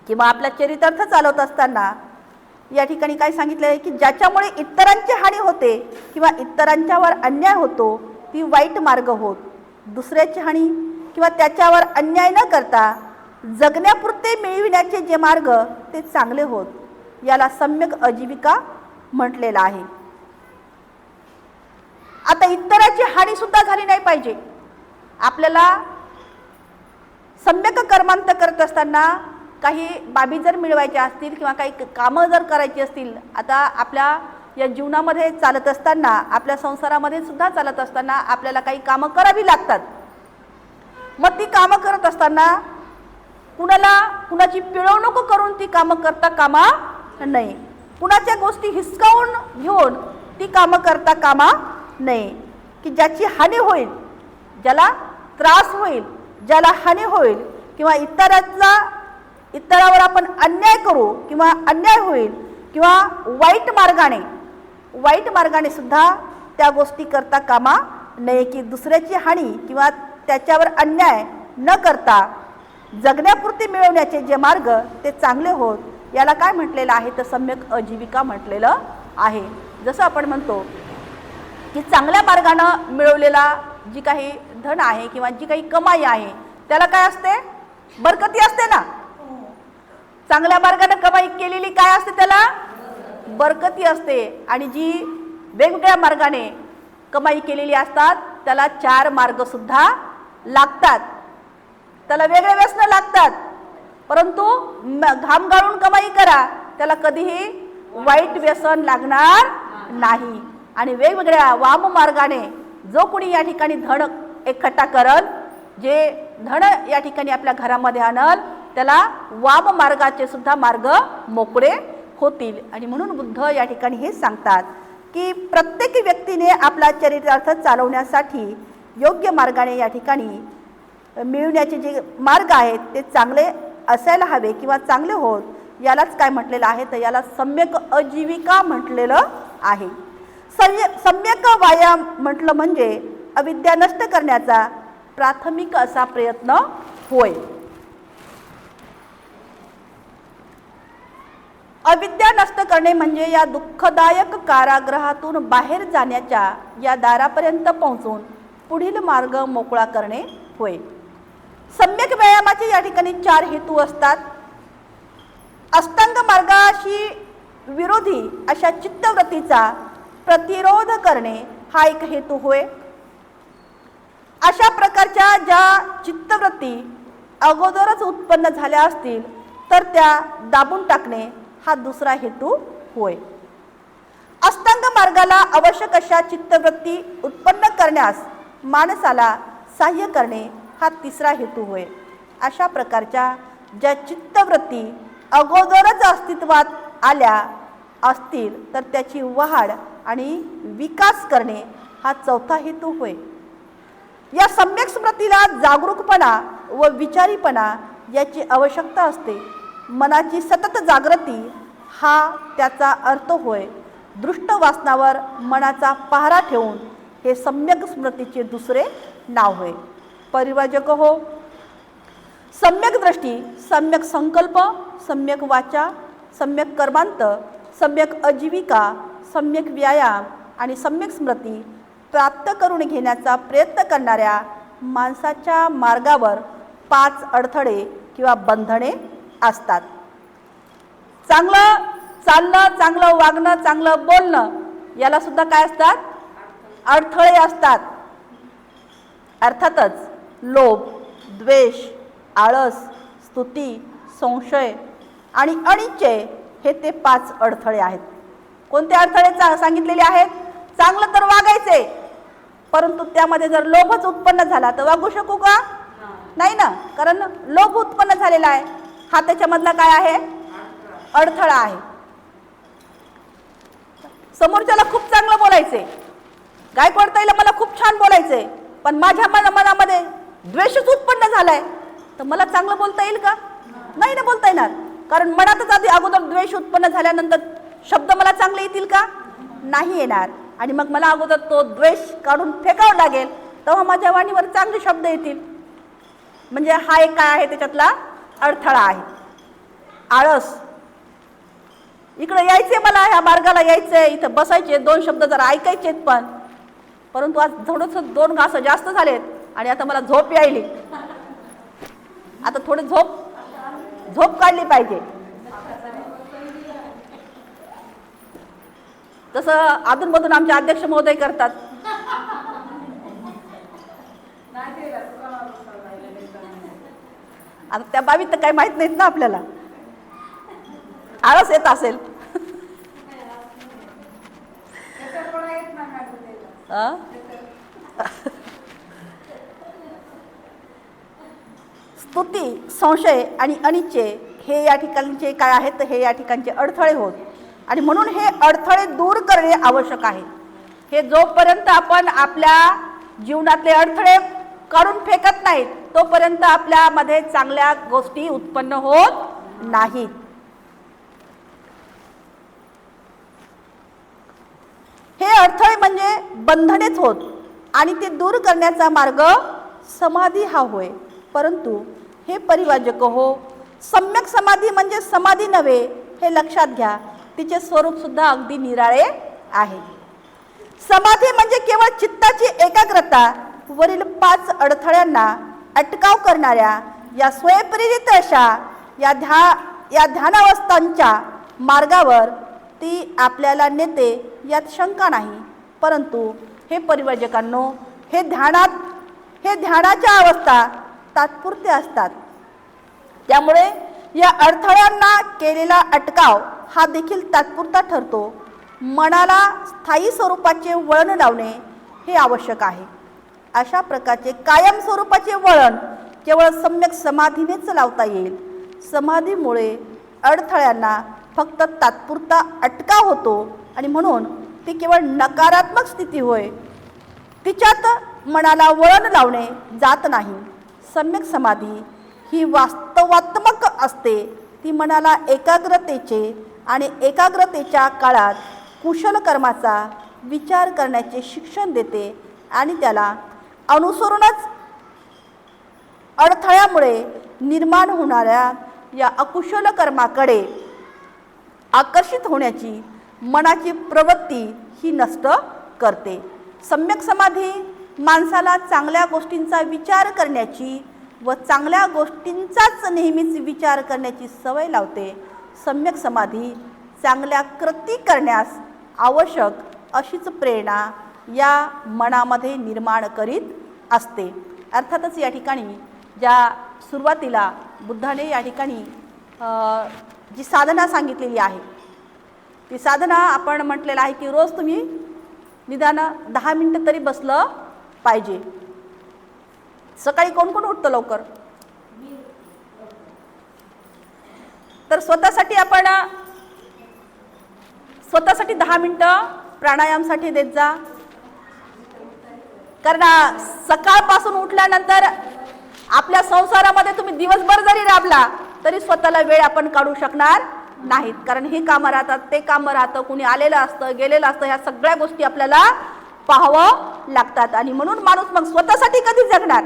किंवा आपला चरितार्थ चालवत असताना या ठिकाणी काय सांगितलं आहे की ज्याच्यामुळे इतरांची हानी होते किंवा इतरांच्यावर अन्याय होतो ती वाईट मार्ग होत. दुसऱ्याची हानी किंवा त्याच्यावर अन्याय न करता जगण्यापुरते मिळविण्याचे जे मार्ग ते चांगले होत. याला सम्यक आजीविका म्हटलेलं आहे. आता इतरांची हानी सुद्धा झाली नाही पाहिजे. आपल्याला सम्यक कर्मांत करत असताना काही बाबी जर मिळवायच्या असतील किंवा काही कामं जर करायची असतील, आता आपल्या या जीवनामध्ये चालत असताना, आपल्या संसारामध्ये सुद्धा चालत असताना आपल्याला काही कामं करावी लागतात. मग ती कामं करत असताना कुणाची पिळवणूक करून ती कामं करता कामा नये. कुणाच्या गोष्टी हिसकावून घेऊन ती कामं करता कामा नये. की ज्याची हानी होईल, ज्याला त्रास होईल, ज्याला हानी होईल किंवा इतरावर आपण अन्याय करू किंवा अन्याय होईल किंवा वाईट मार्गाने सुद्धा त्या गोष्टी करता कामा नये. की दुसऱ्याची हानी किंवा त्याच्यावर अन्याय न करता जगण्यापुरती मिळवण्याचे जे मार्ग ते चांगले होत. याला काय म्हटलेलं आहे तर सम्यक आजीविका म्हटलेलं आहे. जसं आपण म्हणतो की चांगल्या मार्गानं मिळवलेला जी काही धन आहे किंवा जी काही कमाई आहे त्याला काय असते, बरकती असते ना. चांगल्या मार्गाने कमाई केलेली काय असते त्याला बरकती असते. आणि जी वेगवेगळ्या मार्गाने कमाई केलेली असतात त्याला 4 मार्ग सुद्धा लागतात, त्याला वेगळे व्यसन लागतात. परंतु घाम गाळून कमाई करा त्याला कधीही वाईट व्यसन लागणार नाही. आणि वेगवेगळ्या वाम मार्गाने जो कोणी या ठिकाणी धन एकट्ठा करल, जे धन या ठिकाणी आपल्या घरामध्ये आणल त्याला वाम मार्गाचे सुद्धा मार्ग मोकळे होतील. आणि म्हणून बुद्ध या ठिकाणी हे सांगतात की प्रत्येक व्यक्तीने आपला चरितार्थ चालवण्यासाठी योग्य मार्गाने या ठिकाणी मिळवण्याचे जे मार्ग आहेत ते चांगले असायला हवे किंवा चांगले होत. यालाच काय म्हटलेलं आहे तर याला सम्यक आजीविका म्हटलेलं आहे. सम्यक व्यायाम म्हटलं म्हणजे अविद्या नष्ट करण्याचा प्राथमिक असा प्रयत्न होय. अविद्या नष्ट करणे म्हणजे या दुःखदायक कारागृहातून बाहेर जाण्याच्या या दारापर्यंत पोहोचून पुढील मार्ग मोकळा करणे होय. सम्यक व्यायामाचे या ठिकाणी 4 हेतू असतात. अष्टांग मार्गाशी विरोधी अशा चित्तवृत्तीचा प्रतिरोध करणे हा एक हेतू होय. अशा प्रकारच्या ज्या चित्तवृत्ती अगोदरच उत्पन्न झाल्या असतील तर त्या दाबून टाकणे हा दुसरा हेतू होय. अष्टांग मार्गाला आवश्यक अशा चित्तवृत्ती उत्पन्न करण्यास माणसाला सहाय्य करणे हा तिसरा हेतू होय. अशा प्रकारच्या ज्या चित्तवृत्ती अगोदरच अस्तित्वात आल्या असतील तर त्याची वाढ आणि विकास करणे हा चौथा हेतू होय. या सम्यक स्मृतीला जागरूकपणा व विचारीपणा याची आवश्यकता असते. मनाची सतत जागृती हा त्याचा अर्थ होय. दृष्ट वासनावर मनाचा पहारा ठेवून हे सम्यक स्मृतीचे दुसरे नाव होय. परिवाजक हो, सम्यक दृष्टी, सम्यक संकल्प, सम्यक वाचा, सम्यक कर्मांत, सम्यक आजीविका, सम्यक व्यायाम आणि सम्यक स्मृती प्राप्त करून घेण्याचा प्रयत्न करणाऱ्या माणसाच्या मार्गावर 5 अडथळे किंवा बंधने असतात. चांगलं चालणं, चांगलं वागणं, चांगलं बोलणं याला सुद्धा काय असतात? अडथळे असतात. अर्थातच लोभ, द्वेष, आळस, स्तुती, संशय आणि अनिच्छे हे ते 5 अडथळे आहेत. कोणते अडथळे सांगितलेले आहेत? चांगलं तर वागायचे, परंतु त्यामध्ये जर लोभच उत्पन्न झाला तर वागू शकू का? नाही ना, कारण लोभ उत्पन्न झालेला आहे. हा त्याच्यामधला काय आहे? अडथळा आहे. समोरच्याला खूप चांगलं बोलायचे, गायकवाड ताईला मला खूप छान बोलायचे, पण माझ्या मनामध्ये द्वेषच उत्पन्न झालाय, तर मला चांगलं बोलता येईल का? नाही ना बोलता येणार, कारण मनातच आधी अगोदर द्वेष उत्पन्न झाल्यानंतर शब्द मला चांगले येतील का? नाही येणार. आणि मग मला अगोदर तो द्वेष काढून फेकावं लागेल, तेव्हा माझ्या वाणीवर चांगले शब्द येतील. म्हणजे हा एक काय आहे? त्याच्यातला अडथळा आहे. आळस. इकडे यायचे, मला ह्या मार्गाला यायचंय, इथं बसायचे, 2 शब्द जरा ऐकायचेत, परंतु आज थोडंसं 2 घास जास्त झालेत आणि आता मला झोप यायली. आता थोडी झोप काढली पाहिजे. तसं अधूनमधून आमचे अध्यक्ष महोदय करतात. आता त्या बाबीत तर काही माहित नाहीत ना आपल्याला. आळस येत असेल. स्तुती, संशय आणि अनिच्छे हे या ठिकाणचे काय आहेत? हे या ठिकाणचे अडथळे होत, आणि म्हणून हे अडथळे दूर करणे आवश्यक आहे. हे जोपर्यंत आपण आपल्या जीवनातले अडथळे काढून फेकत नाहीत तोपर्यंत आपल्यामध्ये चांगल्या गोष्टी उत्पन्न होत नाहीत. हे अडथळे म्हणजे बंधनेच होत, आणि ते दूर करण्याचा मार्ग समाधी हा होय. परंतु हे परिवाजक हो, सम्यक समाधी म्हणजे समाधी नव्हे, हे लक्षात घ्या. तिचे स्वरूप सुद्धा अगदी निराळे आहे. समाधी म्हणजे केवळ चित्ताची एकाग्रता वरील 5 अडथळ्यांना अटकाव करणाऱ्या या स्वयंप्रेरित अशा या ध्यानावस्थांच्या मार्गावर ती आपल्याला नेते, यात शंका नाही. परंतु हे परिवाजकांनो, हे ध्यानाच्या अवस्था तात्पुरत्या असतात. त्यामुळे या अडथळ्यांना केलेला अटकाव हा देखील तात्पुरता ठरतो. मनाला स्थायी स्वरूपाचे वळण लावणे हे आवश्यक आहे. अशा प्रकारचे कायम स्वरूपाचे वळण केवळ सम्यक समाधीनेच लावता येईल. समाधीमुळे अडथळ्यांना फक्त तात्पुरता अटकाव होतो, आणि म्हणून ती केवळ नकारात्मक स्थिती होय. तिच्यात मनाला वळण लावणे जात नाही. सम्यक समाधी ही वास्तवात्मक असते. ती मनाला एकाग्रतेच्या काळात कुशल कर्माचा विचार करण्याचे शिक्षण देते, आणि त्याला अनुसरूनच अडथळ्यामुळे निर्माण होणाऱ्या या अकुशल कर्माकडे आकर्षित होण्याची मनाची प्रवृत्ती ही नष्ट करते. सम्यक समाधी माणसाला चांगल्या गोष्टींचा विचार करण्याची व चांगल्या गोष्टींचाच नेहमीच विचार करण्याची सवय लावते. सम्यक समाधी चांगल्या कृती करण्यास आवश्यक अशीच प्रेरणा या मनामध्ये निर्माण करीत असते. अर्थातच या ठिकाणी ज्या सुरुवातीला बुद्धाने या ठिकाणी जी साधना सांगितलेली आहे ती साधना आपण म्हटलेलं आहे की रोज तुम्ही निदान 10 मिनिटं तरी बसलं पाहिजे. सकाळी कोण कोण उठतं लवकर? तर स्वतःसाठी आपण स्वतःसाठी 10 मिनिटं प्राणायामसाठी देत जा. कारण सकाळपासून उठल्यानंतर आपल्या संसारामध्ये तुम्ही दिवसभर जरी राबला तरी स्वतःला वेळ आपण काढू शकणार नाहीत. कारण हे कामं राहतात, ते कामं राहतं, कुणी आलेलं असतं, गेलेलं असतं, ह्या सगळ्या गोष्टी आपल्याला पाहावं लागतात. आणि म्हणून माणूस मग स्वतःसाठी कधी जगणार?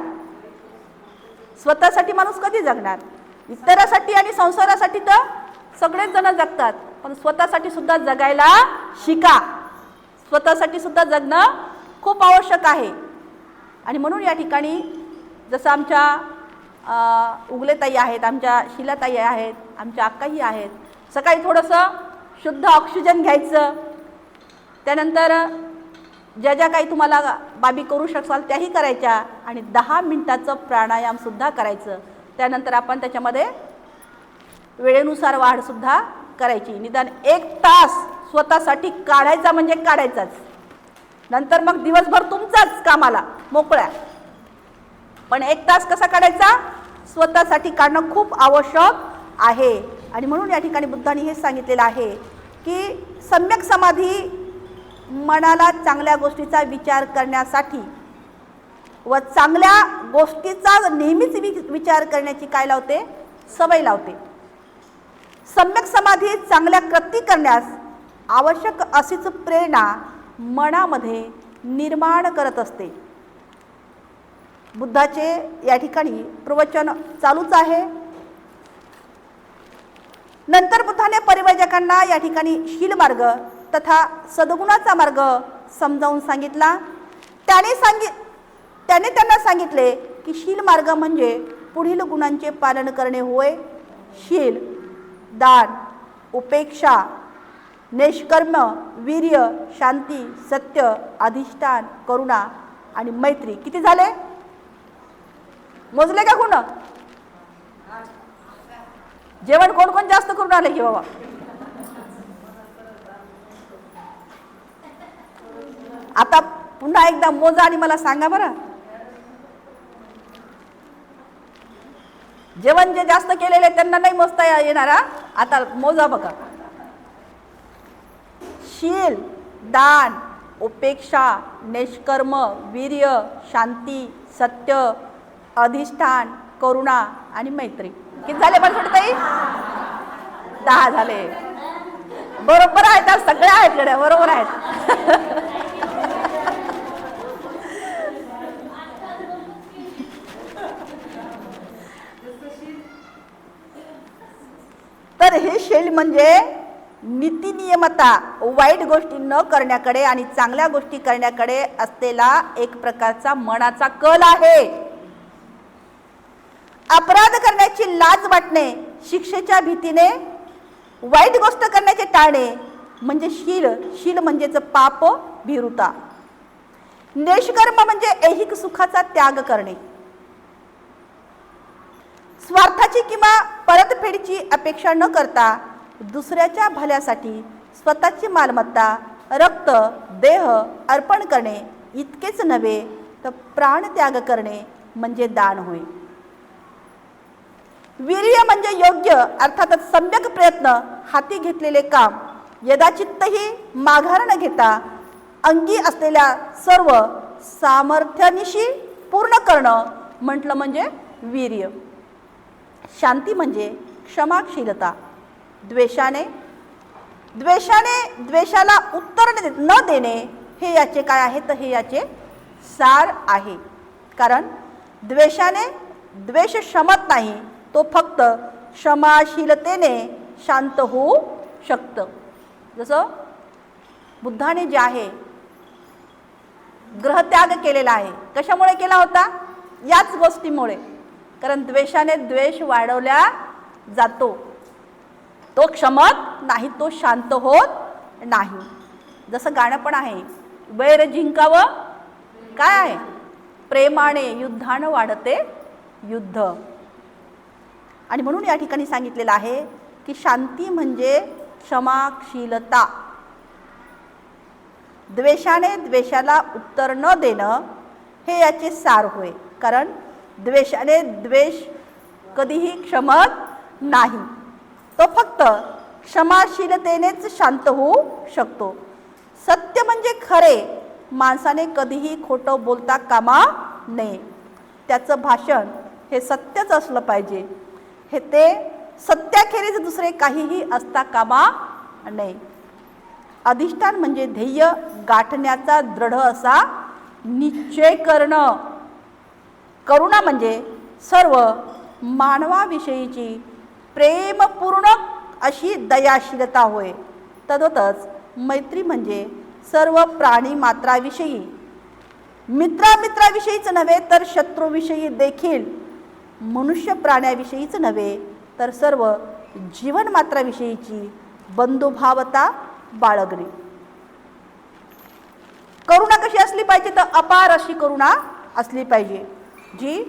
स्वतःसाठी माणूस कधी जगणार? इतरासाठी आणि संसारासाठी तर सगळेच जण जगतात, पण स्वतःसाठी सुद्धा जगायला शिका. स्वतःसाठी सुद्धा जगणं खूप आवश्यक आहे. आणि म्हणून या ठिकाणी जसं आमच्या उगलेताई आहेत, आमच्या शिलाताई आहेत, आमच्या अक्काही आहेत, सकाळी थोडंसं शुद्ध ऑक्सिजन घ्यायचं. त्यानंतर ज्या ज्या काही तुम्हाला बाबी करू शकाल त्याही करायच्या आणि 10 मिनिटाचं प्राणायामसुद्धा करायचं. त्यानंतर आपण त्याच्यामध्ये वेळेनुसार वाढसुद्धा करायची. निदान 1 तास स्वतःसाठी काढायचा म्हणजे काढायचाच. नंतर मग दिवसभर तुमचाच कामाला मोकळ्या, पण 1 तास कसा काढायचा? स्वतःसाठी काढणं खूप आवश्यक आहे. आणि म्हणून या ठिकाणी बुद्धांनी हे सांगितलेलं आहे की सम्यक समाधी मनाला चांगल्या गोष्टीचा विचार करण्यासाठी व चांगल्या गोष्टीचा नेहमीच विचार करण्याची काय लावते? सवय लावते. सम्यक समाधी चांगल्या कृती करण्यास आवश्यक अशीच प्रेरणा मनामध्ये निर्माण करत असते. बुद्धाचे या ठिकाणी प्रवचन चालूच आहे. नंतर बुद्धाने परिव्राजकांना या ठिकाणी शील मार्ग तथा सद्गुणाचा मार्ग समजावून सांगितला. त्याने त्यांना सांगितले की शील मार्ग म्हणजे पुढील गुणांचे पालन करणे होय. शील, दान, उपेक्षा, निष्कर्म, वीर्य, शांती, सत्य, अधिष्ठान, करुणा आणि मैत्री. किती झाले? मोजले का कोण? जेवण कोण कोण जास्त करून आले की बाबा? आता पुन्हा एकदा मोजा आणि मला सांगा बरं. जेवण जे जास्त केलेले त्यांना नाही मोजता येणार. आता मोजा बघा. शील, दान, उपेक्षा, निष्कर्म, वीर्य, शांती, सत्य, अधिष्ठान, करुणा आणि मैत्री. किती झाले पण ताई? 10 झाले. बरोबर आहेत, सगळे आहेत गड्या, बरोबर आहेत. तर हे शील म्हणजे नीतिनियमता, वाईट गोष्टी न करण्याकडे आणि चांगल्या गोष्टी करण्याकडे असलेला एक प्रकारचा मनाचा कल आहे. अपराध करण्याची लाज वाटणे, शिक्षेच्या भीतीने वाईट गोष्ट करण्याचे टाळणे म्हणजे शील. शील म्हणजेच पाप भीरुता. निष्कर्म म्हणजे ऐहिक सुखाचा त्याग करणे. स्वार्थाची किंवा परतफेडीची अपेक्षा न करता दुसऱ्याच्या भल्यासाठी स्वतःची मालमत्ता, रक्त, देह अर्पण करणे इतकेच नव्हे तर प्राणत्याग करणे म्हणजे दान होय. वीर्य म्हणजे योग्य अर्थातच सम्यक प्रयत्न, हाती घेतलेले काम यदाचित्तही माघार न घेता अंगी असलेल्या सर्व सामर्थ्यानिशी पूर्ण करणं म्हटलं म्हणजे वीर्य. शांती म्हणजे क्षमाशीलता. द्वेषाला उत्तर न देणे हे याचे काय आहे? तर हे याचे सार आहे. कारण द्वेषाने द्वेष शमत नाही, तो फक्त क्षमाशीलतेने शांत होऊ शकतं. जसं बुद्धाने जे आहे ग्रहत्याग केलेला आहे. कशामुळे केला होता? याच गोष्टीमुळे. कारण द्वेषाने द्वेष वाढवल्या जातो, तो क्षमत नाही, तो शांत होत नाही. जसं गाणं पण आहे, वैर जिंकावं काय आहे? प्रेमाने, युद्धानं वाढते युद्ध. आणि म्हणून या ठिकाणी सांगितलेलं आहे की शांती म्हणजे क्षमाशीलता. द्वेषाने द्वेषाला उत्तर न देणं हे याचे सार होय. कारण द्वेषाने द्वेष कधीही क्षमत नाही. तो फक्त क्षमाशीलतेनेच शांत होऊ शकतो. सत्य म्हणजे खरे. माणसाने कधीही खोटं बोलता कामा नये. त्याचं भाषण हे सत्यच असलं पाहिजे. हे ते सत्याखेरीज दुसरे काहीही असता कामा नये. अधिष्ठान म्हणजे ध्येय गाठण्याचा दृढ असा निश्चय करणं. करुणा म्हणजे सर्व मानवाविषयीची प्रेमपूर्ण अशी दयाशीलता होय. तद्वतच मैत्री म्हणजे सर्व प्राणी मात्राविषयी, मित्राविषयीच नव्हे तर शत्रूविषयी देखील, मनुष्य प्राण्याविषयीच नव्हे तर सर्व जीवनमात्राविषयीची बंधुभावता बाळगणे. करुणा कशी असली पाहिजे तर अपार अशी करुणा असली पाहिजे, जी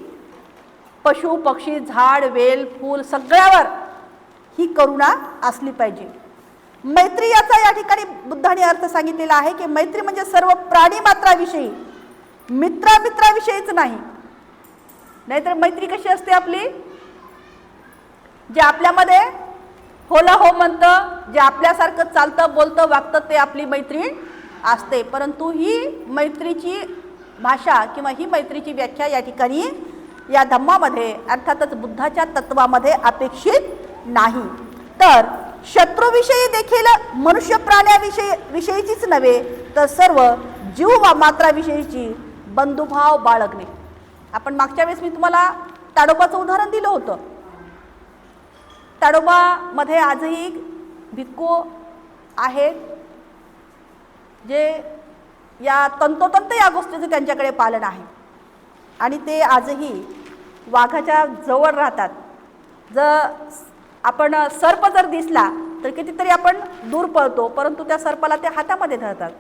पशु पक्षी झाड वेल फूल सगळ्यावर ही करुणा असली पाहिजे. मैत्री याचा या ठिकाणी बुद्धाने अर्थ सांगितलेला आहे की मैत्री म्हणजे सर्व प्राणी मात्राविषयी, मित्राविषयीच नाही. नाहीतर मैत्री कशी असते आपली, जे आपल्यामध्ये होला हो म्हणतं, जे आपल्यासारखं चालतं बोलतं वागतं ते आपली मैत्री असते. परंतु ही मैत्रीची भाषा किंवा ही मैत्रीची व्याख्या या ठिकाणी या धम्मामध्ये अर्थातच बुद्धाच्या तत्वामध्ये अपेक्षित नाही. तर शत्रूविषयी देखील मनुष्य प्राण्याविषयीचीच नव्हे तर सर्व जीव मात्राविषयीची बंधुभाव बाळगणे. आपण मागच्या वेळेस मी तुम्हाला ताडोबाचं उदाहरण दिलं होतं. ताडोबामध्ये आजही भिक्खू आहेत जे या तंतोतंत या गोष्टीचं त्यांच्याकडे पालन आहे आणि ते आजही वाघाच्या जवळ राहतात. जर आपण सर्प जर दिसला तर कितीतरी आपण दूर पळतो, परंतु त्या सर्पाला ते हातामध्ये धरतात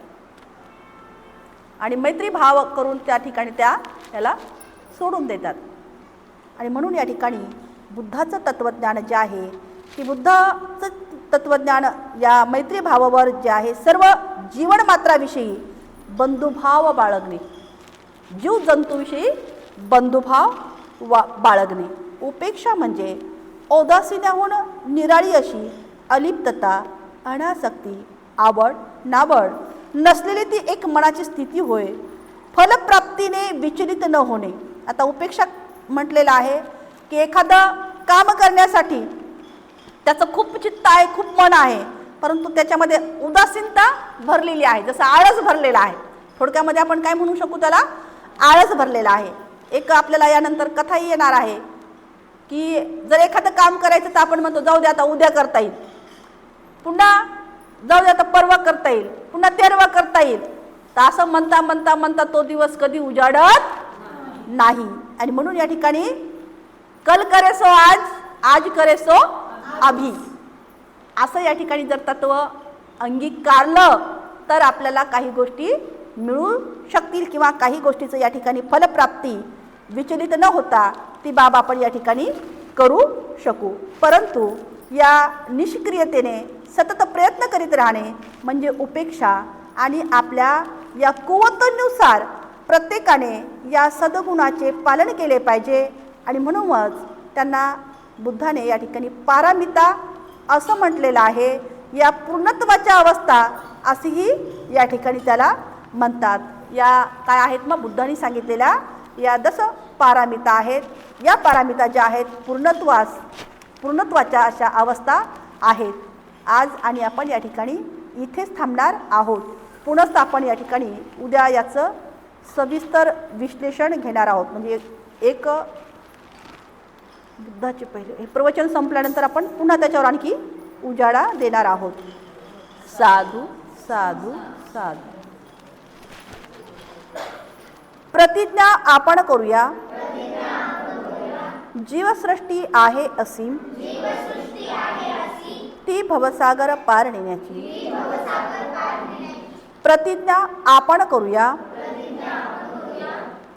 आणि मैत्री भाव करून त्या ठिकाणी त्याला सोडून देतात. आणि म्हणून या ठिकाणी बुद्धाचं तत्त्वज्ञान जे आहे की बुद्धाचं तत्त्वज्ञान या मैत्री भावावर जे आहे सर्व जीवनमात्राविषयी बंधुभाव बाळगणे, जीव जंतूविषयी बंधुभाव बाळगणे. उपेक्षा म्हणजे औदासिन्याहून निराळी अशी अलिप्तता, अनासक्ती, आवड नावड नसलेली ती एक मनाची स्थिती होय. फलप्राप्तीने विचलित न होणे. आता उपेक्षा म्हटलेलं आहे की एखादं काम करण्यासाठी त्याचं खूप चित्त आहे, खूप मन आहे, परंतु त्याच्यामध्ये उदासीनता भरलेली आहे, जसं आळस भरलेला आहे. थोडक्यामध्ये आपण काय म्हणू शकू, त्याला आळस भरलेला आहे. एक आपल्याला यानंतर कथाही येणार आहे की जर एखादं काम करायचं तर आपण म्हणतो जाऊ दे आता उद्या करता येईल, पुन्हा जाऊ दे आता परवा करता येईल, पुन्हा तेरवा करता येईल. तर असं म्हणता म्हणता म्हणता तो दिवस कधी उजाडत नाही. आणि म्हणून या ठिकाणी कल करे सो आज, आज करे सो अभी असं या ठिकाणी जर तत्व अंगीकारलं तर आपल्याला काही गोष्टी मिळू शकतील किंवा काही गोष्टीचं या ठिकाणी फलप्राप्ती विचलित न होता ती बाब आपण या ठिकाणी करू शकू. परंतु या निष्क्रियतेने सतत प्रयत्न करीत राहणे म्हणजे उपेक्षा. आणि आपल्या या कुवतीनुसार प्रत्येकाने या सद्गुणाचे पालन केले पाहिजे. आणि म्हणूनच त्यांना बुद्धाने या ठिकाणी पारामिता असं म्हटलेलं आहे. या पूर्णत्वाच्या अवस्था असेही या ठिकाणी त्याला म्हणतात. या काय आहेत मग बुद्धांनी सांगितलेल्या या 10 पारामिता आहेत. या पारामिता ज्या आहेत पूर्णत्वाच्या अशा अवस्था आहेत. आज आणि आपण या ठिकाणी इथेच थांबणार आहोत. पुनश्च आपण या ठिकाणी उद्या याचं सविस्तर विश्लेषण घेणार आहोत. म्हणजे एक बुद्धाचे पहिले हे प्रवचन संपल्यानंतर आपण पुन्हा त्याच्यावर आणखी उजाळा देणार आहोत. साधू साधू साधू. प्रतिज्ञा आपण करूया, जीवसृष्टी आहे असीम, ती भवसागर पार नेण्याची. प्रतिज्ञा आपण करूया,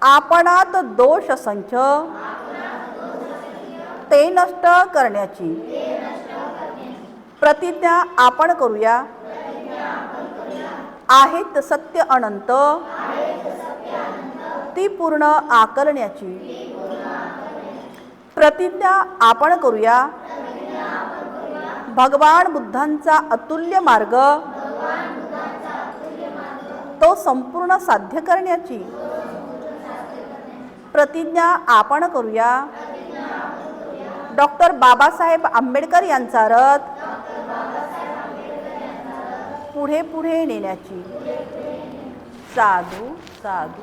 आपणात दोष संच ते नष्ट करण्याची. प्रतिज्ञा आपण करूया आहेत सत्य अनंत ती पूर्ण आकलण्याची. प्रतिज्ञा आपण करूया भगवान बुद्धांचा अतुल्य मार्ग तो संपूर्ण साध्य करण्याची. प्रतिज्ञा आपण करूया डॉक्टर बाबासाहेब आंबेडकर यांचा रथ पुढे पुढे नेण्याची. साधू साधू.